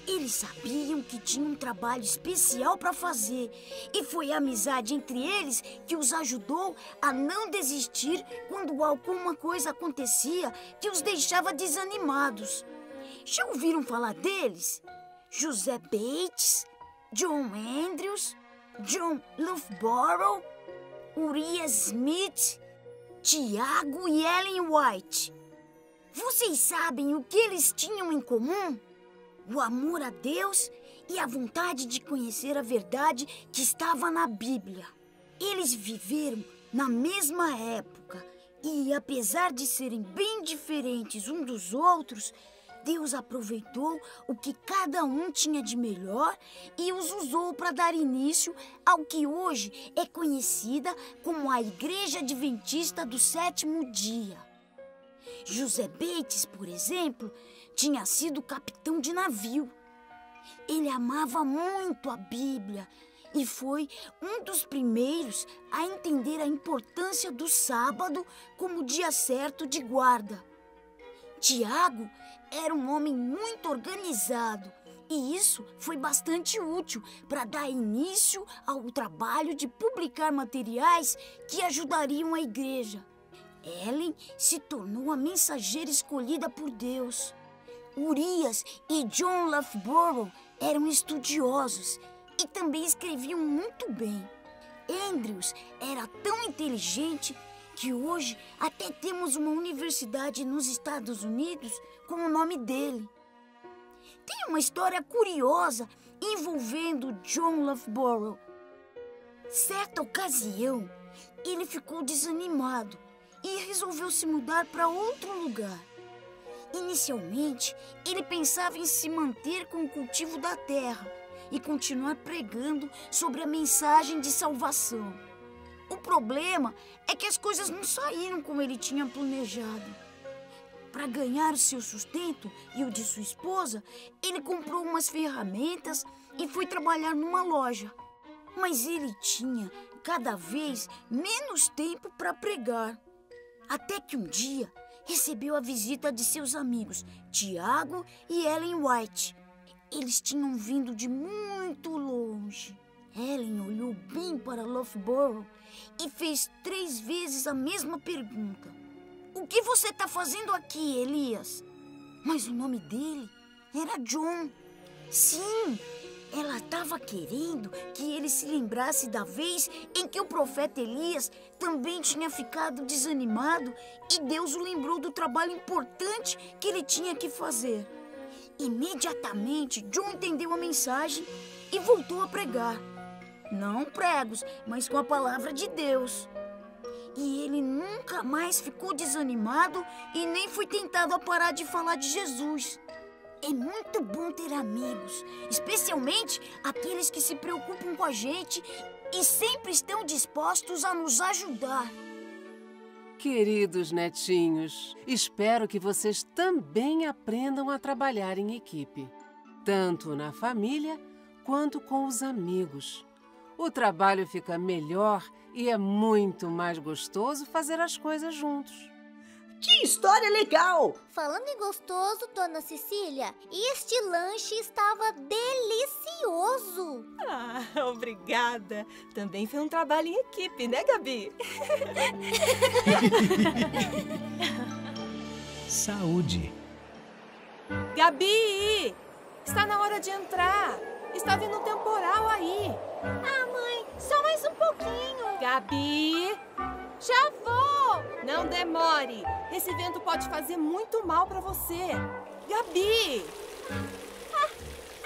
[SPEAKER 8] Eles sabiam que tinham um trabalho especial para fazer e foi a amizade entre eles que os ajudou a não desistir quando alguma coisa acontecia que os deixava desanimados. Já ouviram falar deles? José Bates, John Andrews, John Loughborough, Urias Smith, Tiago e Ellen White. Vocês sabem o que eles tinham em comum? O amor a Deus e a vontade de conhecer a verdade que estava na Bíblia. Eles viveram na mesma época e, apesar de serem bem diferentes um dos outros, Deus aproveitou o que cada um tinha de melhor e os usou para dar início ao que hoje é conhecida como a Igreja Adventista do Sétimo Dia. José Bates, por exemplo, tinha sido capitão de navio. Ele amava muito a Bíblia e foi um dos primeiros a entender a importância do sábado como dia certo de guarda. Tiago era um homem muito organizado e isso foi bastante útil para dar início ao trabalho de publicar materiais que ajudariam a igreja. Ellen se tornou a mensageira escolhida por Deus. Urias e John Loughborough eram estudiosos e também escreviam muito bem. Andrews era tão inteligente que hoje até temos uma universidade nos Estados Unidos com o nome dele. Tem uma história curiosa envolvendo John Loughborough. Certa ocasião, ele ficou desanimado e resolveu se mudar para outro lugar. Inicialmente, ele pensava em se manter com o cultivo da terra e continuar pregando sobre a mensagem de salvação. O problema é que as coisas não saíram como ele tinha planejado. Para ganhar o seu sustento e o de sua esposa, ele comprou umas ferramentas e foi trabalhar numa loja. Mas ele tinha cada vez menos tempo para pregar. Até que um dia recebeu a visita de seus amigos Tiago e Ellen White. Eles tinham vindo de muito longe. Ellen olhou bem para Loughborough e fez 3 vezes a mesma pergunta. O que você está fazendo aqui, Elias? Mas o nome dele era John. Sim, ela estava querendo que ele se lembrasse da vez em que o profeta Elias também tinha ficado desanimado e Deus o lembrou do trabalho importante que ele tinha que fazer. Imediatamente, John entendeu a mensagem e voltou a pregar. Não pregos, mas com a palavra de Deus. E ele nunca mais ficou desanimado e nem foi tentado a parar de falar de Jesus. É muito bom ter amigos, especialmente aqueles que se preocupam com a gente e sempre estão dispostos a nos ajudar.
[SPEAKER 6] Queridos netinhos, espero que vocês também aprendam a trabalhar em equipe, tanto na família quanto com os amigos. O trabalho fica melhor e é muito mais gostoso fazer as coisas juntos.
[SPEAKER 13] Que história legal!
[SPEAKER 4] Falando em gostoso, dona Cecília, este lanche estava delicioso.
[SPEAKER 11] Ah, obrigada. Também foi um trabalho em equipe, né, Gabi?
[SPEAKER 1] Saúde.
[SPEAKER 11] Gabi! Está na hora de entrar. Está vindo um temporal aí.
[SPEAKER 4] Ah, mãe, só mais um pouquinho.
[SPEAKER 11] Gabi! Já vou! Não demore. Esse vento pode fazer muito mal para você. Gabi!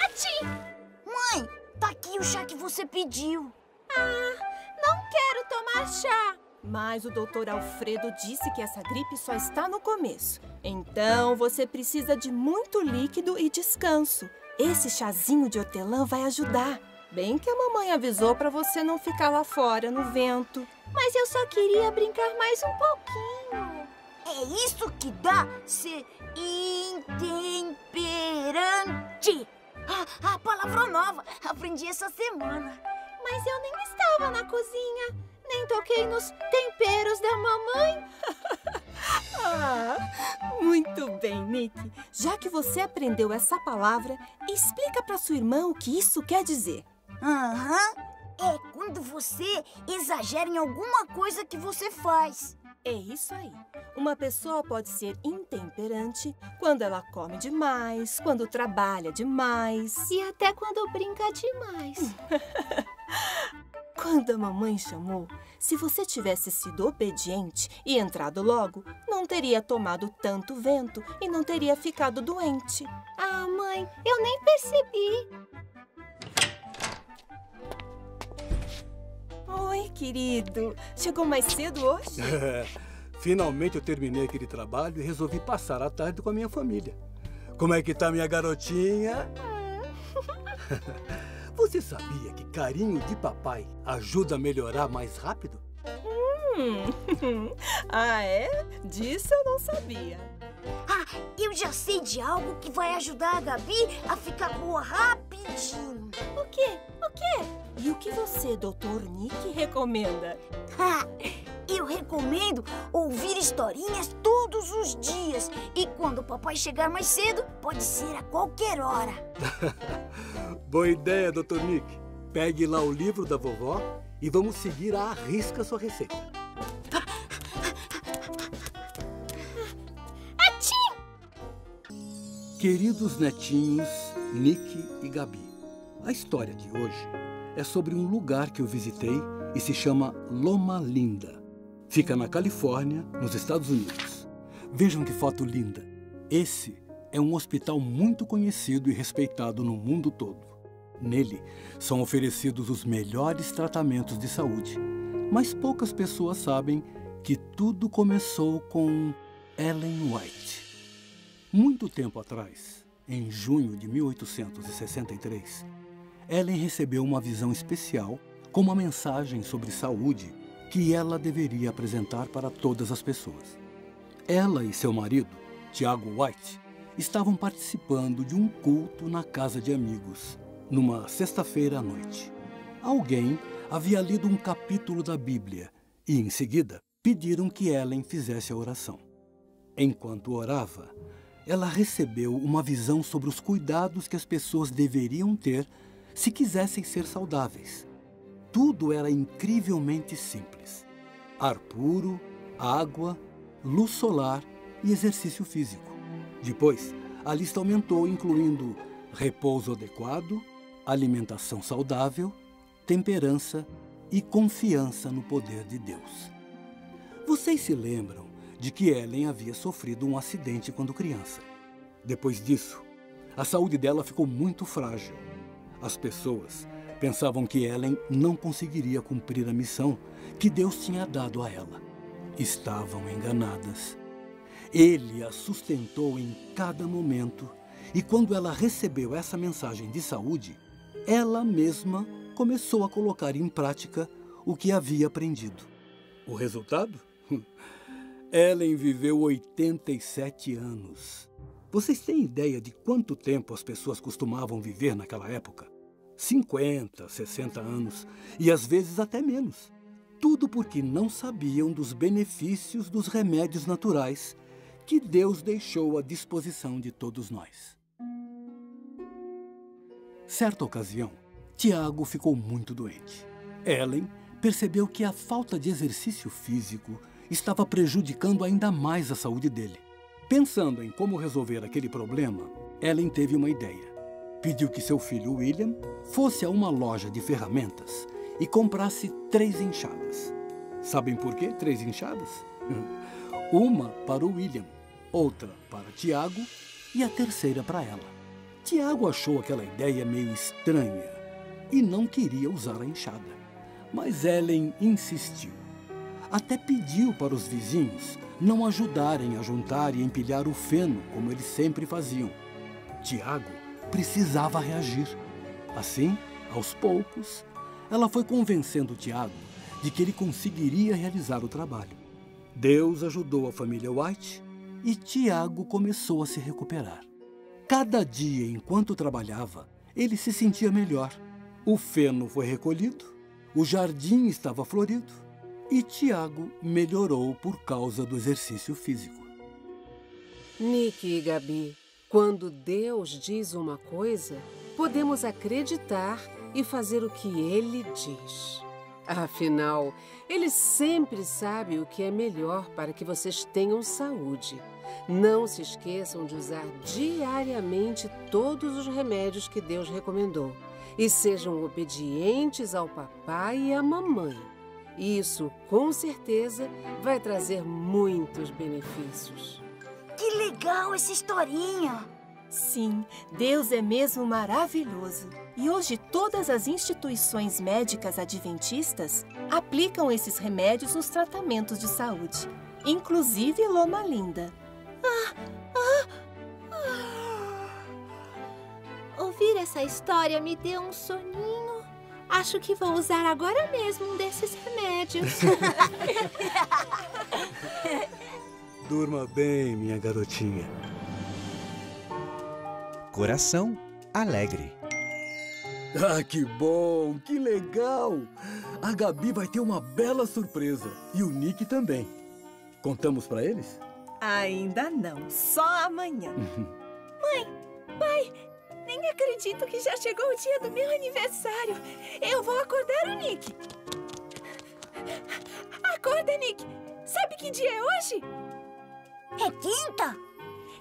[SPEAKER 4] Ati!
[SPEAKER 8] Mãe, tá aqui o chá que você pediu.
[SPEAKER 10] Ah, não quero tomar chá.
[SPEAKER 11] Mas o Dr. Alfredo disse que essa gripe só está no começo. Então, você precisa de muito líquido e descanso. Esse chazinho de hortelã vai ajudar. Bem que a mamãe avisou para você não ficar lá fora, no vento.
[SPEAKER 10] Mas eu só queria brincar mais um pouquinho.
[SPEAKER 8] É isso que dá ser intemperante. A palavra nova. Aprendi essa semana.
[SPEAKER 10] Mas eu nem estava na cozinha. Nem toquei nos temperos da mamãe.
[SPEAKER 11] Muito bem, Nick. Já que você aprendeu essa palavra, explica para sua irmã o que isso quer dizer.
[SPEAKER 8] É quando você exagera em alguma coisa que você faz.
[SPEAKER 11] É isso aí. Uma pessoa pode ser intemperante quando ela come demais, quando trabalha demais.
[SPEAKER 10] E até quando brinca demais.
[SPEAKER 11] Quando a mamãe chamou, se você tivesse sido obediente e entrado logo, não teria tomado tanto vento e não teria ficado doente.
[SPEAKER 10] Ah, mãe, eu nem percebi.
[SPEAKER 11] Oi, querido. Chegou mais cedo hoje?
[SPEAKER 12] Finalmente eu terminei aquele trabalho e resolvi passar a tarde com a minha família. Como é que tá minha garotinha? Você sabia que carinho de papai ajuda a melhorar mais rápido?
[SPEAKER 11] Ah, é? Disso eu não sabia.
[SPEAKER 8] Eu já sei de algo que vai ajudar a Gabi a ficar boa rapidinho.
[SPEAKER 11] O quê? O quê? E o que você, Dr. Nick, recomenda?
[SPEAKER 8] Eu recomendo ouvir historinhas todos os dias. E quando o papai chegar mais cedo, pode ser a qualquer hora.
[SPEAKER 12] Boa ideia, Dr. Nick. Pegue lá o livro da vovó e vamos seguir à risca sua receita. Queridos netinhos, Nick e Gabi, a história de hoje é sobre um lugar que eu visitei e se chama Loma Linda. Fica na Califórnia, nos Estados Unidos. Vejam que foto linda. Esse é um hospital muito conhecido e respeitado no mundo todo. Nele são oferecidos os melhores tratamentos de saúde. Mas poucas pessoas sabem que tudo começou com Ellen White. Muito tempo atrás, em junho de 1863, Ellen recebeu uma visão especial com uma mensagem sobre saúde que ela deveria apresentar para todas as pessoas. Ela e seu marido, Tiago White, estavam participando de um culto na casa de amigos, numa sexta-feira à noite. Alguém havia lido um capítulo da Bíblia e, em seguida, pediram que Ellen fizesse a oração. Enquanto orava, ela recebeu uma visão sobre os cuidados que as pessoas deveriam ter se quisessem ser saudáveis. Tudo era incrivelmente simples: ar puro, água, luz solar e exercício físico. Depois, a lista aumentou, incluindo repouso adequado, alimentação saudável, temperança e confiança no poder de Deus. Vocês se lembram de que Ellen havia sofrido um acidente quando criança. Depois disso, a saúde dela ficou muito frágil. As pessoas pensavam que Ellen não conseguiria cumprir a missão que Deus tinha dado a ela. Estavam enganadas. Ele a sustentou em cada momento e quando ela recebeu essa mensagem de saúde, ela mesma começou a colocar em prática o que havia aprendido. O resultado? Ellen viveu 87 anos. Vocês têm ideia de quanto tempo as pessoas costumavam viver naquela época? 50, 60 anos e às vezes até menos. Tudo porque não sabiam dos benefícios dos remédios naturais que Deus deixou à disposição de todos nós. Certa ocasião, Tiago ficou muito doente. Ellen percebeu que a falta de exercício físico estava prejudicando ainda mais a saúde dele. Pensando em como resolver aquele problema, Ellen teve uma ideia. Pediu que seu filho William fosse a uma loja de ferramentas e comprasse 3 enxadas. Sabem por quê 3 enxadas? Uma para o William, outra para Tiago e a terceira para ela. Tiago achou aquela ideia meio estranha e não queria usar a enxada. Mas Ellen insistiu. Até pediu para os vizinhos não ajudarem a juntar e empilhar o feno, como eles sempre faziam. Tiago precisava reagir. Assim, aos poucos, ela foi convencendo Tiago de que ele conseguiria realizar o trabalho. Deus ajudou a família White e Tiago começou a se recuperar. Cada dia, enquanto trabalhava, ele se sentia melhor. O feno foi recolhido, o jardim estava florido e Tiago melhorou por causa do exercício físico.
[SPEAKER 6] Nick e Gabi, quando Deus diz uma coisa, podemos acreditar e fazer o que Ele diz. Afinal, Ele sempre sabe o que é melhor para que vocês tenham saúde. Não se esqueçam de usar diariamente todos os remédios que Deus recomendou. E sejam obedientes ao papai e à mamãe. Isso, com certeza, vai trazer muitos benefícios.
[SPEAKER 8] Que legal essa historinha!
[SPEAKER 11] Sim, Deus é mesmo maravilhoso. E hoje todas as instituições médicas adventistas aplicam esses remédios nos tratamentos de saúde, inclusive Loma Linda.
[SPEAKER 10] Ouvir essa história me deu um soninho. Acho que vou usar agora mesmo um desses remédios.
[SPEAKER 12] Durma bem, minha garotinha.
[SPEAKER 1] Coração alegre.
[SPEAKER 12] Ah, que bom, que legal! A Gabi vai ter uma bela surpresa e o Nick também. Contamos pra eles?
[SPEAKER 11] Ainda não, só amanhã.
[SPEAKER 10] Mãe, pai, nem acredito que já chegou o dia do meu aniversário. Eu vou acordar o Nick. Acorda, Nick. Sabe que dia é hoje?
[SPEAKER 8] É quinta?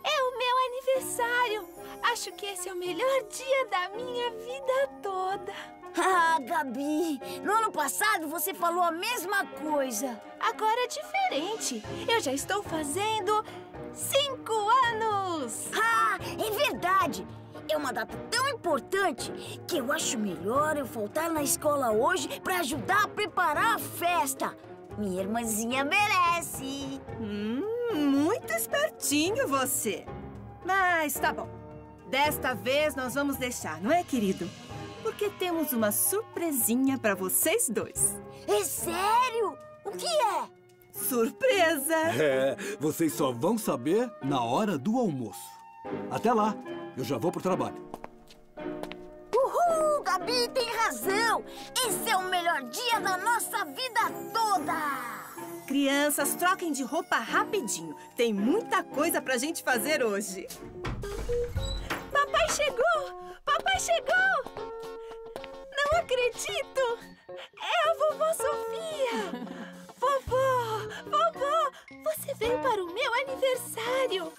[SPEAKER 10] É o meu aniversário. Acho que esse é o melhor dia da minha vida toda.
[SPEAKER 8] Ah, Gabi, no ano passado você falou a mesma coisa.
[SPEAKER 10] Agora é diferente. Eu já estou fazendo 5 anos.
[SPEAKER 8] Ah, é verdade. É uma data tão importante que eu acho melhor eu faltar na escola hoje para ajudar a preparar a festa. Minha irmãzinha merece.
[SPEAKER 11] Muito espertinho você. Mas tá bom. Desta vez nós vamos deixar, não é, querido? Porque temos uma surpresinha para vocês dois.
[SPEAKER 8] É sério? O que é?
[SPEAKER 11] Surpresa!
[SPEAKER 12] É, vocês só vão saber na hora do almoço. Até lá, eu já vou pro trabalho.
[SPEAKER 8] Uhul, Gabi tem razão. Esse é o melhor dia da nossa vida toda.
[SPEAKER 11] Crianças, troquem de roupa rapidinho. Tem muita coisa pra gente fazer hoje.
[SPEAKER 10] Papai chegou! Papai chegou! Não acredito! É a vovó Sofia! Vovó, você veio para o meu aniversário!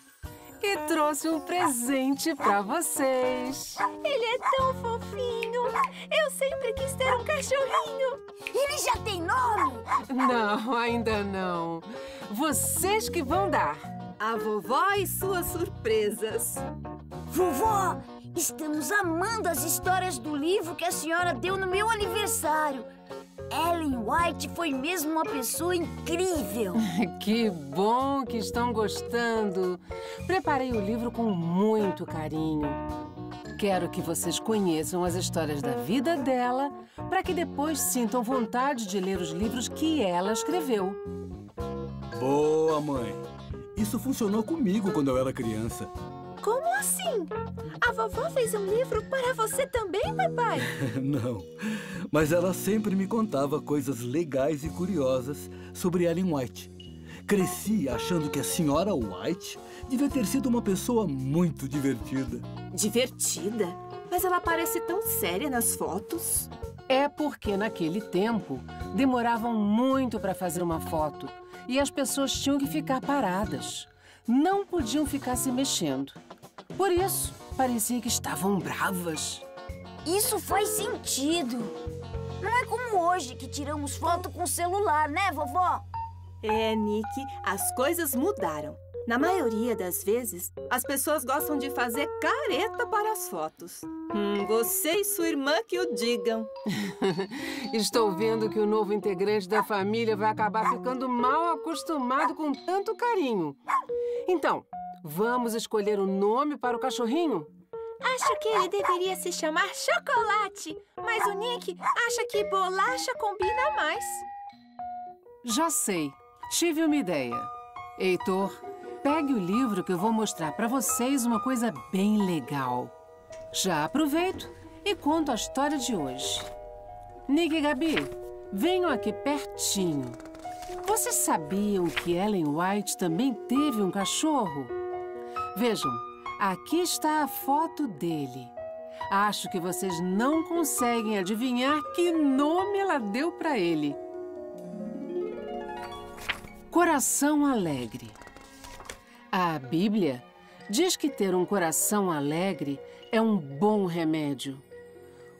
[SPEAKER 6] E trouxe um presente pra vocês.
[SPEAKER 10] Ele é tão fofinho! Eu sempre quis ter um cachorrinho!
[SPEAKER 8] Ele já tem nome?
[SPEAKER 6] Não, ainda não. Vocês que vão dar.
[SPEAKER 11] A vovó e suas surpresas.
[SPEAKER 8] Vovó, estamos amando as histórias do livro que a senhora deu no meu aniversário. Ellen White foi mesmo uma pessoa incrível.
[SPEAKER 6] Que bom que estão gostando. Preparei o livro com muito carinho. Quero que vocês conheçam as histórias da vida dela, para que depois sintam vontade de ler os livros que ela escreveu.
[SPEAKER 12] Boa, mãe. Isso funcionou comigo quando eu era criança.
[SPEAKER 10] Como assim? A vovó fez um livro para você também, papai?
[SPEAKER 12] Não, mas ela sempre me contava coisas legais e curiosas sobre Ellen White. Cresci achando que a senhora White devia ter sido uma pessoa muito divertida.
[SPEAKER 11] Divertida? Mas ela parece tão séria nas fotos.
[SPEAKER 6] É porque naquele tempo demoravam muito para fazer uma foto e as pessoas tinham que ficar paradas. Não podiam ficar se mexendo. Por isso, parecia que estavam bravas.
[SPEAKER 8] Isso faz sentido. Não é como hoje que tiramos foto com o celular, né, vovó?
[SPEAKER 11] É, Nick, as coisas mudaram. Na maioria das vezes, as pessoas gostam de fazer careta para as fotos. Você e sua irmã que o digam.
[SPEAKER 6] Estou vendo que o novo integrante da família vai acabar ficando mal acostumado com tanto carinho. Então, vamos escolher o nome para o cachorrinho?
[SPEAKER 10] Acho que ele deveria se chamar Chocolate, mas o Nick acha que bolacha combina mais.
[SPEAKER 6] Já sei. Tive uma ideia. Heitor, pegue o livro que eu vou mostrar para vocês uma coisa bem legal. Já aproveito e conto a história de hoje. Nick e Gabi, venham aqui pertinho. Vocês sabiam que Ellen White também teve um cachorro? Vejam, aqui está a foto dele. Acho que vocês não conseguem adivinhar que nome ela deu para ele. Coração Alegre. A Bíblia diz que ter um coração alegre é um bom remédio.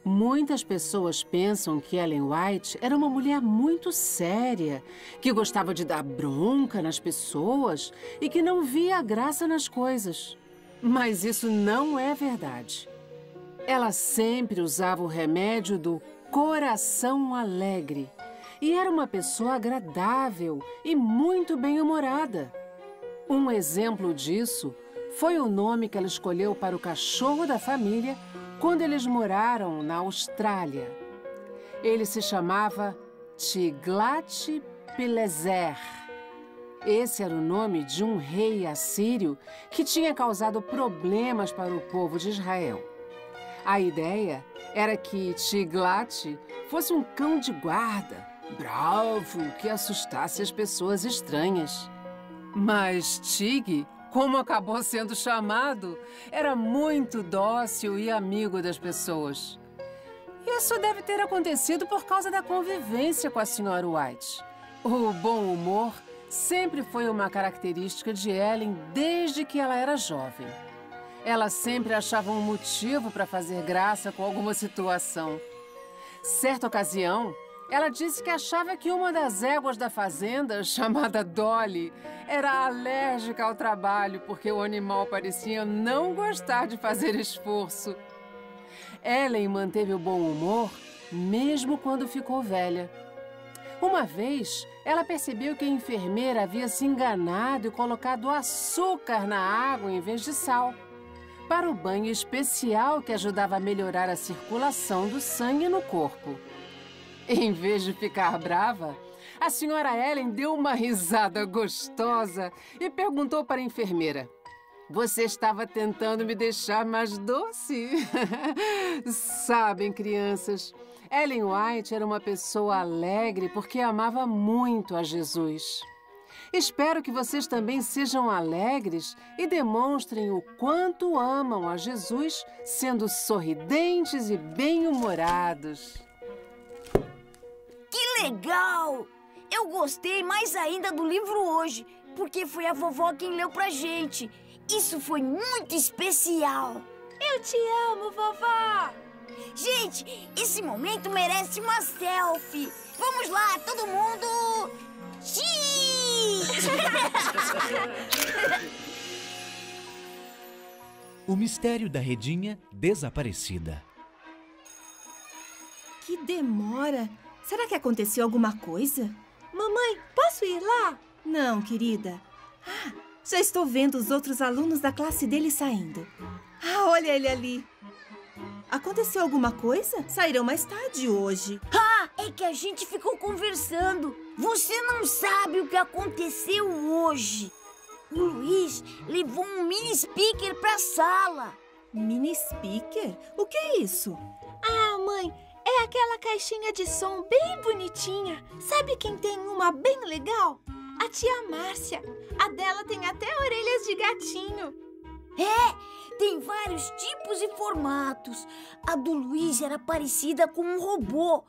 [SPEAKER 6] Muitas pessoas pensam que Ellen White era uma mulher muito séria, que gostava de dar bronca nas pessoas e que não via graça nas coisas. Mas isso não é verdade. Ela sempre usava o remédio do coração alegre e era uma pessoa agradável e muito bem-humorada. Um exemplo disso foi o nome que ela escolheu para o cachorro da família quando eles moraram na Austrália. Ele se chamava Tiglat-Pileser. Esse era o nome de um rei assírio que tinha causado problemas para o povo de Israel. A ideia era que Tiglat fosse um cão de guarda, bravo, que assustasse as pessoas estranhas. Mas Tig, como acabou sendo chamado, era muito dócil e amigo das pessoas. Isso deve ter acontecido por causa da convivência com a Sra. White. O bom humor sempre foi uma característica de Ellen desde que ela era jovem. Ela sempre achava um motivo para fazer graça com alguma situação. Certa ocasião, ela disse que achava que uma das éguas da fazenda, chamada Dolly, era alérgica ao trabalho porque o animal parecia não gostar de fazer esforço. Ellen manteve o bom humor mesmo quando ficou velha. Uma vez, ela percebeu que a enfermeira havia se enganado e colocado açúcar na água em vez de sal, para o banho especial que ajudava a melhorar a circulação do sangue no corpo. Em vez de ficar brava, a senhora Ellen deu uma risada gostosa e perguntou para a enfermeira: "Você estava tentando me deixar mais doce?" Sabem, crianças, Ellen White era uma pessoa alegre porque amava muito a Jesus. Espero que vocês também sejam alegres e demonstrem o quanto amam a Jesus, sendo sorridentes e bem-humorados.
[SPEAKER 8] Que legal! Eu gostei mais ainda do livro hoje, porque foi a vovó quem leu pra gente. Isso foi muito especial.
[SPEAKER 10] Eu te amo, vovó!
[SPEAKER 8] Gente, esse momento merece uma selfie. Vamos lá, todo mundo!
[SPEAKER 1] O mistério da redinha desaparecida.
[SPEAKER 11] Que demora! Será que aconteceu alguma coisa?
[SPEAKER 10] Mamãe, posso ir lá?
[SPEAKER 11] Não, querida. Já estou vendo os outros alunos da classe dele saindo. Olha ele ali. Aconteceu alguma coisa? Sairão mais tarde hoje.
[SPEAKER 8] É que a gente ficou conversando. Você não sabe o que aconteceu hoje. O Luiz levou um mini speaker pra sala.
[SPEAKER 11] Mini speaker? O que é isso?
[SPEAKER 10] Mãe, é aquela caixinha de som bem bonitinha. Sabe quem tem uma bem legal? A tia Márcia. A dela tem até orelhas de gatinho.
[SPEAKER 8] Tem vários tipos e formatos. A do Luiz era parecida com um robô.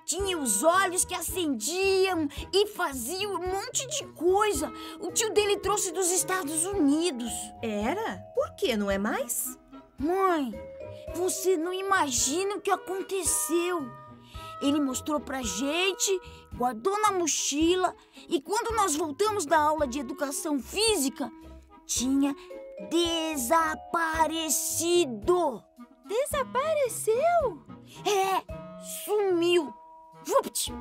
[SPEAKER 8] Tinha os olhos que acendiam e faziam um monte de coisa. O tio dele trouxe dos Estados Unidos.
[SPEAKER 11] Era? Por que não é mais?
[SPEAKER 8] Mãe, você não imagina o que aconteceu. Ele mostrou pra gente, guardou na mochila e quando nós voltamos da aula de educação física, tinha desaparecido.
[SPEAKER 10] Desapareceu?
[SPEAKER 8] Sumiu. Vupt!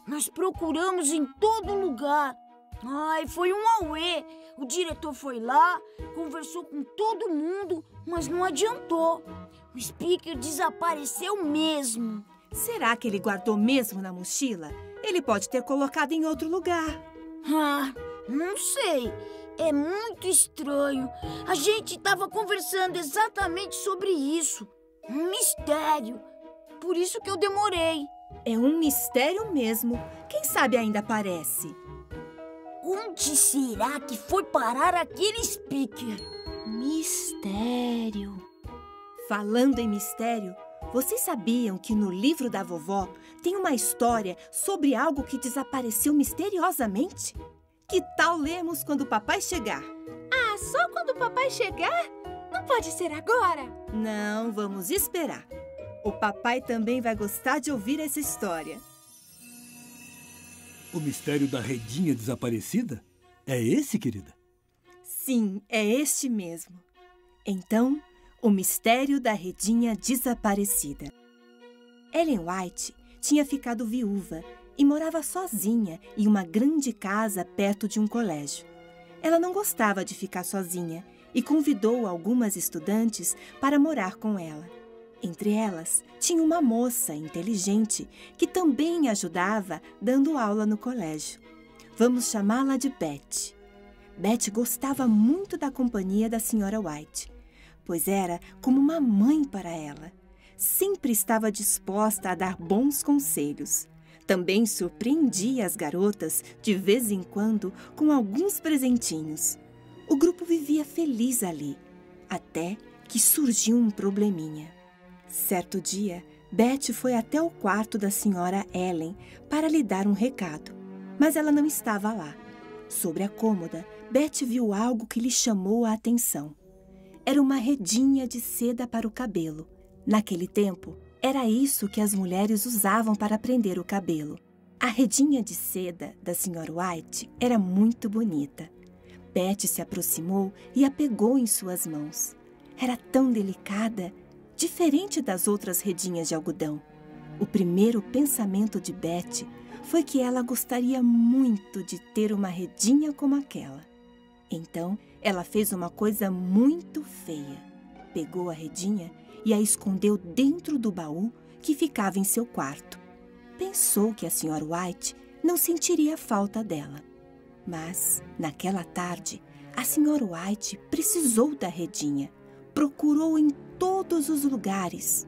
[SPEAKER 8] Nós procuramos em todo lugar. Ai, foi um auê. O diretor foi lá, conversou com todo mundo, mas não adiantou. O speaker desapareceu mesmo.
[SPEAKER 11] Será que ele guardou mesmo na mochila? Ele pode ter colocado em outro lugar.
[SPEAKER 8] Ah, não sei. É muito estranho. A gente estava conversando exatamente sobre isso. Um mistério. Por isso que eu demorei.
[SPEAKER 11] É um mistério mesmo. Quem sabe ainda aparece.
[SPEAKER 8] Onde será que foi parar aquele speaker?
[SPEAKER 10] Mistério.
[SPEAKER 11] Falando em mistério, vocês sabiam que no livro da vovó tem uma história sobre algo que desapareceu misteriosamente? Que tal lermos quando o papai chegar?
[SPEAKER 10] Ah, só quando o papai chegar? Não pode ser agora.
[SPEAKER 11] Não, vamos esperar. O papai também vai gostar de ouvir essa história.
[SPEAKER 12] O mistério da redinha desaparecida? É esse, querida?
[SPEAKER 11] Sim, é este mesmo. Então, o mistério da redinha desaparecida. Ellen White tinha ficado viúva e morava sozinha em uma grande casa perto de um colégio. Ela não gostava de ficar sozinha e convidou algumas estudantes para morar com ela. Entre elas, tinha uma moça inteligente que também ajudava dando aula no colégio. Vamos chamá-la de Beth. Beth gostava muito da companhia da Sra. White, pois era como uma mãe para ela. Sempre estava disposta a dar bons conselhos. Também surpreendia as garotas de vez em quando com alguns presentinhos. O grupo vivia feliz ali, até que surgiu um probleminha. Certo dia, Beth foi até o quarto da Sra. Ellen para lhe dar um recado, mas ela não estava lá. Sobre a cômoda, Beth viu algo que lhe chamou a atenção. Era uma redinha de seda para o cabelo. Naquele tempo, era isso que as mulheres usavam para prender o cabelo. A redinha de seda da Sra. White era muito bonita. Beth se aproximou e a pegou em suas mãos. Era tão delicada, diferente das outras redinhas de algodão. O primeiro pensamento de Beth foi que ela gostaria muito de ter uma redinha como aquela. Então, ela fez uma coisa muito feia. Pegou a redinha e a escondeu dentro do baú que ficava em seu quarto. Pensou que a Sra. White não sentiria falta dela. Mas, naquela tarde, a Sra. White precisou da redinha. Procurou em todos os lugares,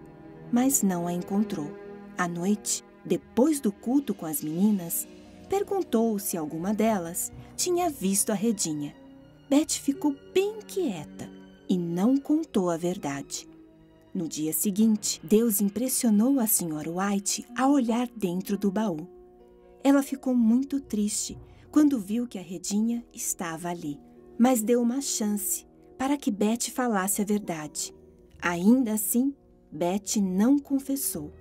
[SPEAKER 11] mas não a encontrou. À noite, depois do culto com as meninas, perguntou se alguma delas tinha visto a redinha. Beth ficou bem quieta e não contou a verdade. No dia seguinte, Deus impressionou a Sra. White a olhar dentro do baú. Ela ficou muito triste quando viu que a redinha estava ali, mas deu uma chance para que Beth falasse a verdade. Ainda assim, Beth não confessou.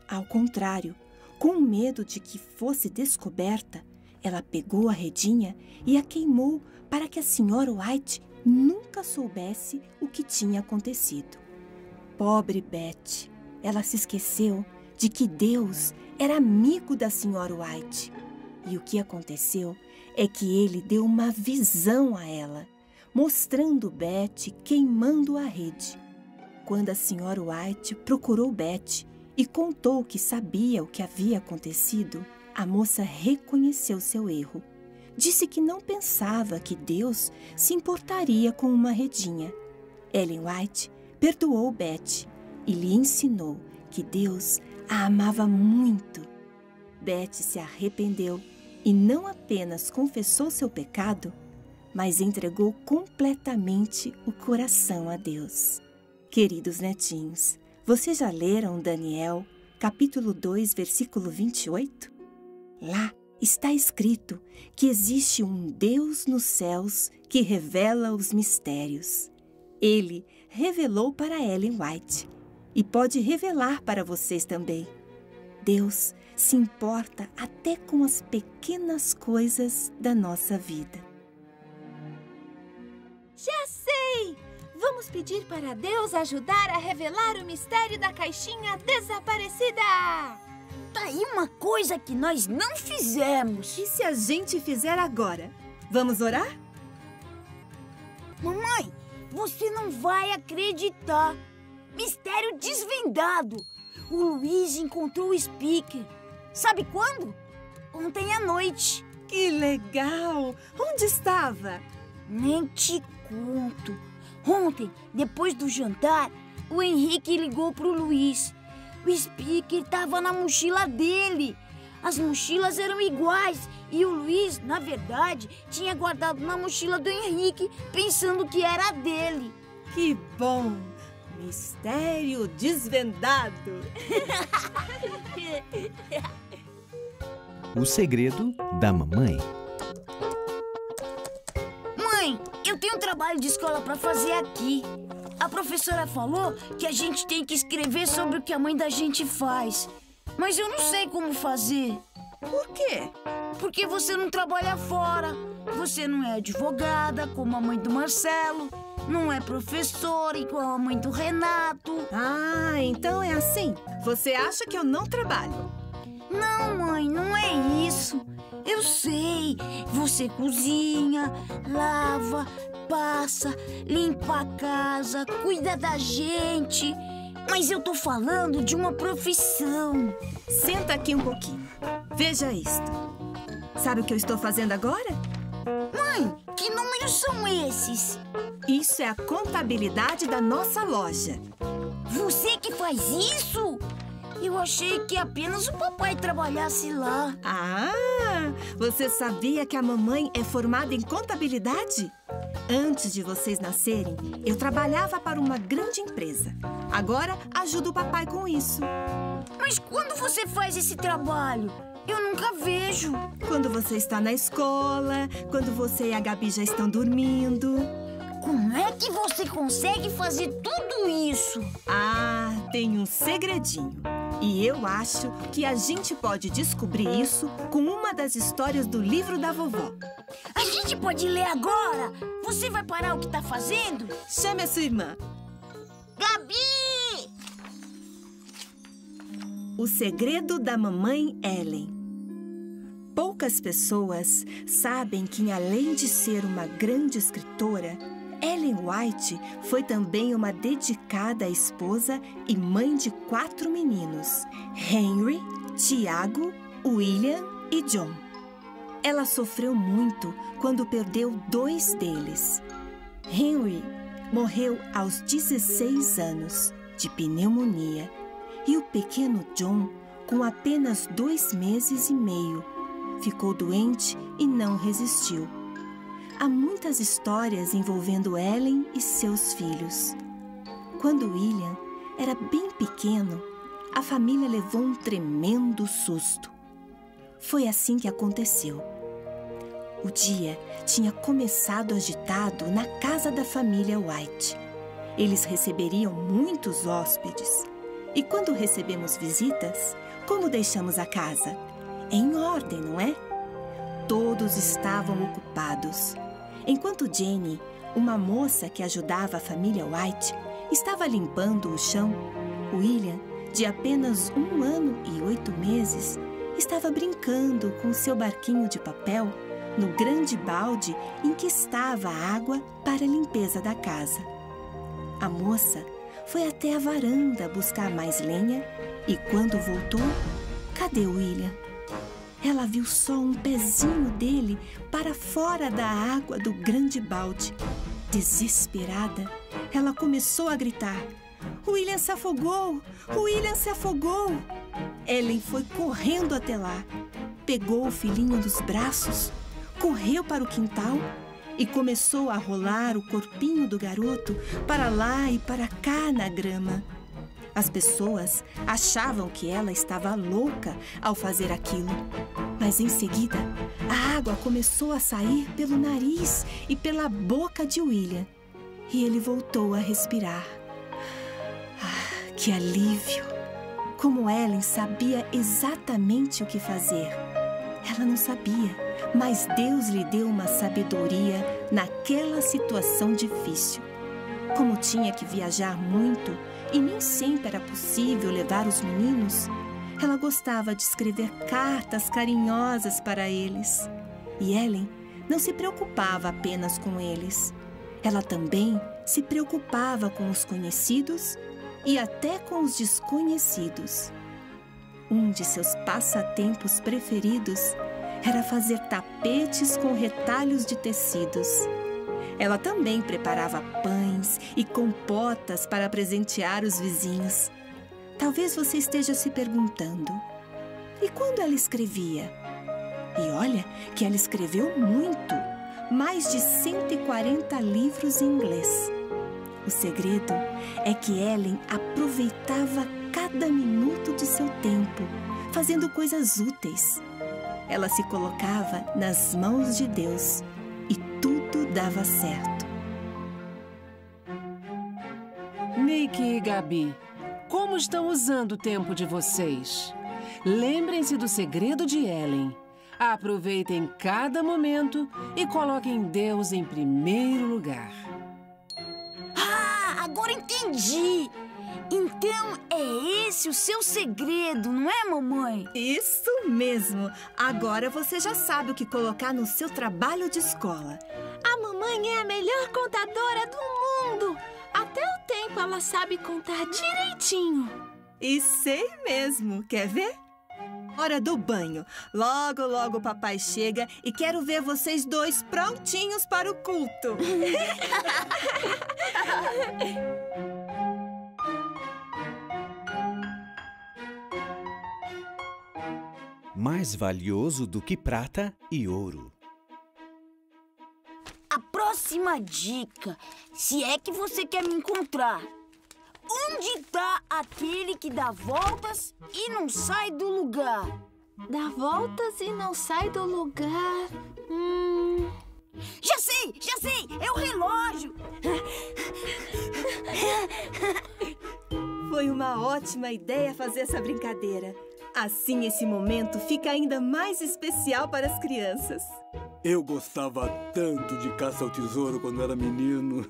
[SPEAKER 11] Ao contrário, com medo de que fosse descoberta, ela pegou a redinha e a queimou para que a Sra. White nunca soubesse o que tinha acontecido. Pobre Beth, ela se esqueceu de que Deus era amigo da Sra. White. E o que aconteceu é que ele deu uma visão a ela, mostrando Beth queimando a rede. Quando a Sra. White procurou Beth e contou que sabia o que havia acontecido, a moça reconheceu seu erro. Disse que não pensava que Deus se importaria com uma redinha. Ellen White perdoou Beth e lhe ensinou que Deus a amava muito. Beth se arrependeu e não apenas confessou seu pecado, mas entregou completamente o coração a Deus. Queridos netinhos, vocês já leram Daniel, capítulo 2, versículo 28? Lá está escrito que existe um Deus nos céus que revela os mistérios. Ele revelou para Ellen White e pode revelar para vocês também. Deus se importa até com as pequenas coisas da nossa vida.
[SPEAKER 10] Já sei! Vamos pedir para Deus ajudar a revelar o mistério da caixinha desaparecida!
[SPEAKER 8] tá aí uma coisa que nós não fizemos.
[SPEAKER 11] E se a gente fizer agora? Vamos orar?
[SPEAKER 8] Mamãe, você não vai acreditar. Mistério desvendado. O Luiz encontrou o Speaker. Sabe quando? Ontem à noite.
[SPEAKER 11] Que legal! Onde estava?
[SPEAKER 8] Nem te conto. Ontem, depois do jantar, o Henrique ligou pro Luiz. O Speaker estava na mochila dele. As mochilas eram iguais e o Luiz, na verdade, tinha guardado na mochila do Henrique, pensando que era dele.
[SPEAKER 11] Que bom! Mistério desvendado!
[SPEAKER 1] O segredo da mamãe.
[SPEAKER 8] Mãe, eu tenho um trabalho de escola para fazer aqui. A professora falou que a gente tem que escrever sobre o que a mãe da gente faz. Mas eu não sei como fazer.
[SPEAKER 11] Por quê?
[SPEAKER 8] Porque você não trabalha fora. Você não é advogada, como a mãe do Marcelo. Não é professora, igual a mãe do Renato.
[SPEAKER 11] Ah, então é assim. Você acha que eu não trabalho?
[SPEAKER 8] Não, mãe, não é isso. Eu sei. Você cozinha, lava, passa, limpa a casa, cuida da gente. Mas eu tô falando de uma profissão.
[SPEAKER 11] Senta aqui um pouquinho. Veja isto. Sabe o que eu estou fazendo agora?
[SPEAKER 8] Mãe, que números são esses?
[SPEAKER 11] Isso é a contabilidade da nossa loja.
[SPEAKER 8] Você que faz isso? Eu achei que apenas o papai trabalhasse lá.
[SPEAKER 11] Ah, você sabia que a mamãe é formada em contabilidade? Antes de vocês nascerem, eu trabalhava para uma grande empresa. Agora, ajudo o papai com isso.
[SPEAKER 8] Mas quando você faz esse trabalho? Eu nunca vejo.
[SPEAKER 11] Quando você está na escola, quando você e a Gabi já estão dormindo.
[SPEAKER 8] Como é que você consegue fazer tudo isso?
[SPEAKER 11] Ah, tem um segredinho. E eu acho que a gente pode descobrir isso com uma das histórias do livro da vovó.
[SPEAKER 8] A gente pode ler agora? Você vai parar o que tá fazendo?
[SPEAKER 11] Chame a sua irmã.
[SPEAKER 8] Gabi!
[SPEAKER 11] O segredo da mamãe Ellen. Poucas pessoas sabem que, além de ser uma grande escritora, Ellen White foi também uma dedicada esposa e mãe de 4 meninos: Henry, Tiago, William e John. Ela sofreu muito quando perdeu 2 deles. Henry morreu aos 16 anos, de pneumonia, e o pequeno John, com apenas 2 meses e meio, ficou doente e não resistiu. Há muitas histórias envolvendo Ellen e seus filhos. Quando William era bem pequeno, a família levou um tremendo susto. Foi assim que aconteceu. O dia tinha começado agitado na casa da família White. Eles receberiam muitos hóspedes. E quando recebemos visitas, como deixamos a casa? Em ordem, não é? Todos estavam ocupados. Enquanto Jenny, uma moça que ajudava a família White, estava limpando o chão, William, de apenas 1 ano e 8 meses, estava brincando com seu barquinho de papel no grande balde em que estava a água para a limpeza da casa. A moça foi até a varanda buscar mais lenha e, quando voltou, cadê William? Ela viu só um pezinho dele para fora da água do grande balde. Desesperada, ela começou a gritar: William se afogou! William se afogou! Ellen foi correndo até lá, pegou o filhinho dos braços, correu para o quintal e começou a rolar o corpinho do garoto para lá e para cá na grama. As pessoas achavam que ela estava louca ao fazer aquilo. Mas em seguida, a água começou a sair pelo nariz e pela boca de William. E ele voltou a respirar. Ah, que alívio! Como Ellen sabia exatamente o que fazer. Ela não sabia, mas Deus lhe deu uma sabedoria naquela situação difícil. Como tinha que viajar muito e nem sempre era possível levar os meninos, Ela gostava de escrever cartas carinhosas para eles. E Ellen não se preocupava apenas com eles. Ela também se preocupava com os conhecidos e até com os desconhecidos. Um de seus passatempos preferidos era fazer tapetes com retalhos de tecidos. Ela também preparava pães e compotas para presentear os vizinhos. Talvez você esteja se perguntando: e quando ela escrevia? E olha que ela escreveu muito, mais de 140 livros em inglês. O segredo é que Ellen aproveitava cada minuto de seu tempo, fazendo coisas úteis. Ela se colocava nas mãos de Deus e tudo dava certo.
[SPEAKER 14] Nicky e Gabi, como estão usando o tempo de vocês? Lembrem-se do segredo de Ellen. Aproveitem cada momento e coloquem Deus em primeiro lugar.
[SPEAKER 8] Ah, agora entendi! Então é esse o seu segredo, não é, mamãe?
[SPEAKER 11] Isso mesmo! Agora você já sabe o que colocar no seu trabalho de escola.
[SPEAKER 10] A mamãe é a melhor contadora do mundo! Até o tempo ela sabe contar direitinho.
[SPEAKER 11] E sei mesmo! Quer ver? Hora do banho. Logo, logo o papai chega e quero ver vocês dois prontinhos para o culto.
[SPEAKER 1] Mais valioso do que prata e ouro.
[SPEAKER 8] A próxima dica, se é que você quer me encontrar. Onde está aquele que dá voltas e não sai do lugar?
[SPEAKER 10] Dá voltas e não sai do lugar?
[SPEAKER 8] Já sei! É o relógio!
[SPEAKER 11] Foi uma ótima ideia fazer essa brincadeira. Assim, esse momento fica ainda mais especial para as crianças.
[SPEAKER 7] Eu gostava tanto de caça ao tesouro quando era menino.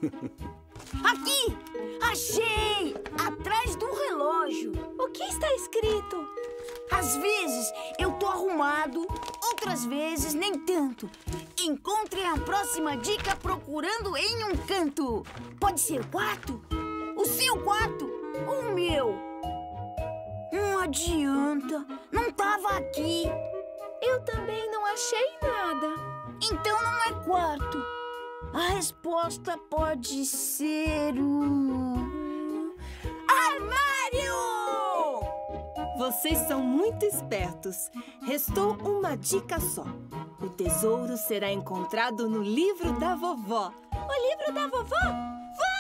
[SPEAKER 8] Aqui! Achei! Atrás do relógio.
[SPEAKER 10] O que está escrito?
[SPEAKER 8] Às vezes eu tô arrumado, outras vezes nem tanto. Encontre a próxima dica procurando em um canto. Pode ser o quarto, o seu quarto, ou o meu. Não adianta, não tava aqui.
[SPEAKER 10] Eu também não achei nada.
[SPEAKER 8] Então não é quarto. A resposta pode ser o... armário!
[SPEAKER 11] Vocês são muito espertos. Restou uma dica só. O tesouro será encontrado no livro da vovó.
[SPEAKER 10] O livro da vovó?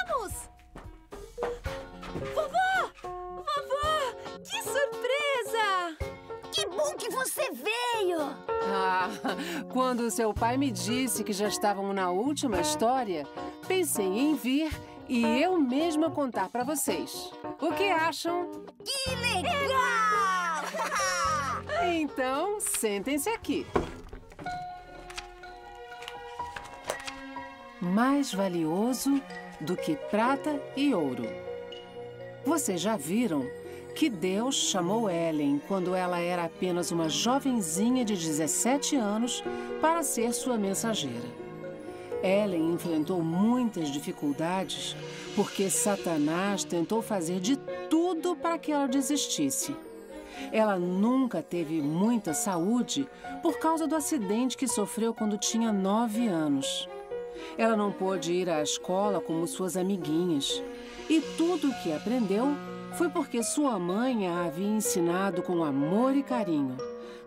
[SPEAKER 10] Vamos! Vovó! Vovó! Que surpresa!
[SPEAKER 8] Que bom que você veio!
[SPEAKER 14] Ah, quando seu pai me disse que já estavam na última história, pensei em vir e eu mesma contar para vocês. O que acham?
[SPEAKER 8] Que legal!
[SPEAKER 14] Então, sentem-se aqui. Mais valioso do que prata e ouro. Vocês já viram que Deus chamou Ellen quando ela era apenas uma jovenzinha de 17 anos para ser sua mensageira. Ellen enfrentou muitas dificuldades porque Satanás tentou fazer de tudo para que ela desistisse. Ela nunca teve muita saúde por causa do acidente que sofreu quando tinha 9 anos. Ela não pôde ir à escola como suas amiguinhas e tudo o que aprendeu foi porque sua mãe a havia ensinado com amor e carinho.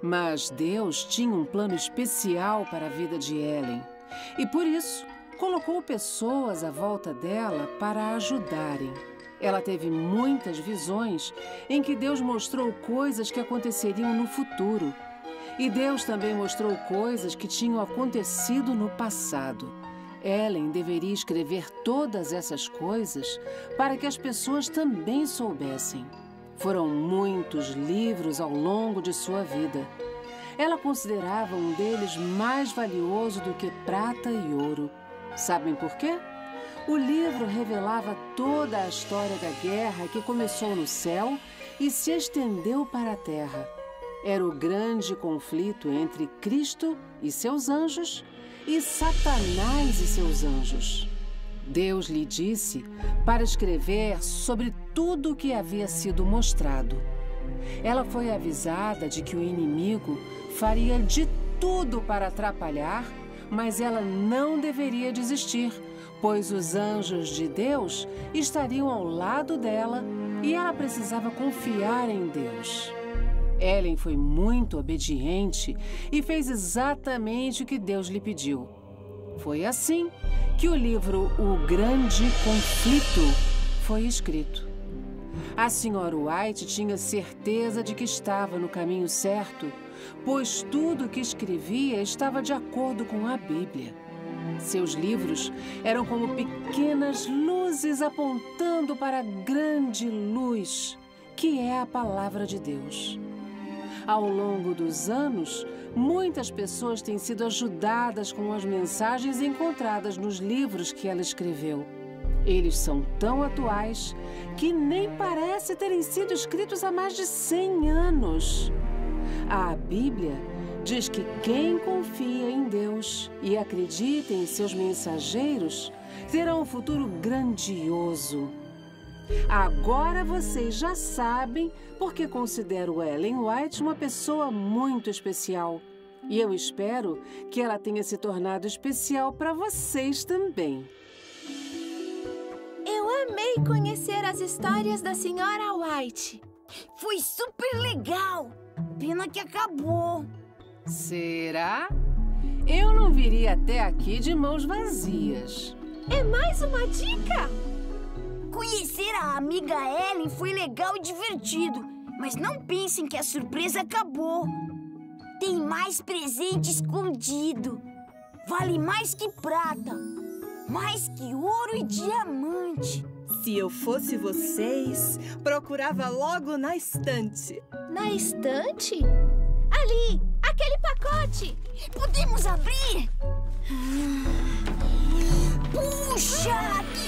[SPEAKER 14] Mas Deus tinha um plano especial para a vida de Ellen. E por isso, colocou pessoas à volta dela para a ajudarem. Ela teve muitas visões em que Deus mostrou coisas que aconteceriam no futuro. E Deus também mostrou coisas que tinham acontecido no passado. Ellen deveria escrever todas essas coisas para que as pessoas também soubessem. Foram muitos livros ao longo de sua vida. Ela considerava um deles mais valioso do que prata e ouro. Sabem por quê? O livro revelava toda a história da guerra que começou no céu e se estendeu para a terra. Era o grande conflito entre Cristo e seus anjos e Satanás e seus anjos. Deus lhe disse para escrever sobre tudo o que havia sido mostrado. Ela foi avisada de que o inimigo faria de tudo para atrapalhar, mas ela não deveria desistir, pois os anjos de Deus estariam ao lado dela e ela precisava confiar em Deus. Ellen foi muito obediente e fez exatamente o que Deus lhe pediu. Foi assim que o livro O Grande Conflito foi escrito. A Sra. White tinha certeza de que estava no caminho certo, pois tudo o que escrevia estava de acordo com a Bíblia. Seus livros eram como pequenas luzes apontando para a grande luz, que é a Palavra de Deus. Ao longo dos anos, muitas pessoas têm sido ajudadas com as mensagens encontradas nos livros que ela escreveu. Eles são tão atuais que nem parece terem sido escritos há mais de 100 anos. A Bíblia diz que quem confia em Deus e acredita em seus mensageiros terá um futuro grandioso. Agora vocês já sabem porque considero Ellen White uma pessoa muito especial. E eu espero que ela tenha se tornado especial para vocês também.
[SPEAKER 10] Eu amei conhecer as histórias da Sra. White.
[SPEAKER 8] Foi super legal. Pena que acabou.
[SPEAKER 14] Será? Eu não viria até aqui de mãos vazias.
[SPEAKER 10] É mais uma dica?
[SPEAKER 8] Conhecer a amiga Ellen foi legal e divertido, mas não pensem que a surpresa acabou. Tem mais presente escondido. Vale mais que prata, mais que ouro e diamante.
[SPEAKER 11] Se eu fosse vocês, procurava logo na estante.
[SPEAKER 10] Na estante? Ali, aquele pacote.
[SPEAKER 8] Podemos abrir? Puxa!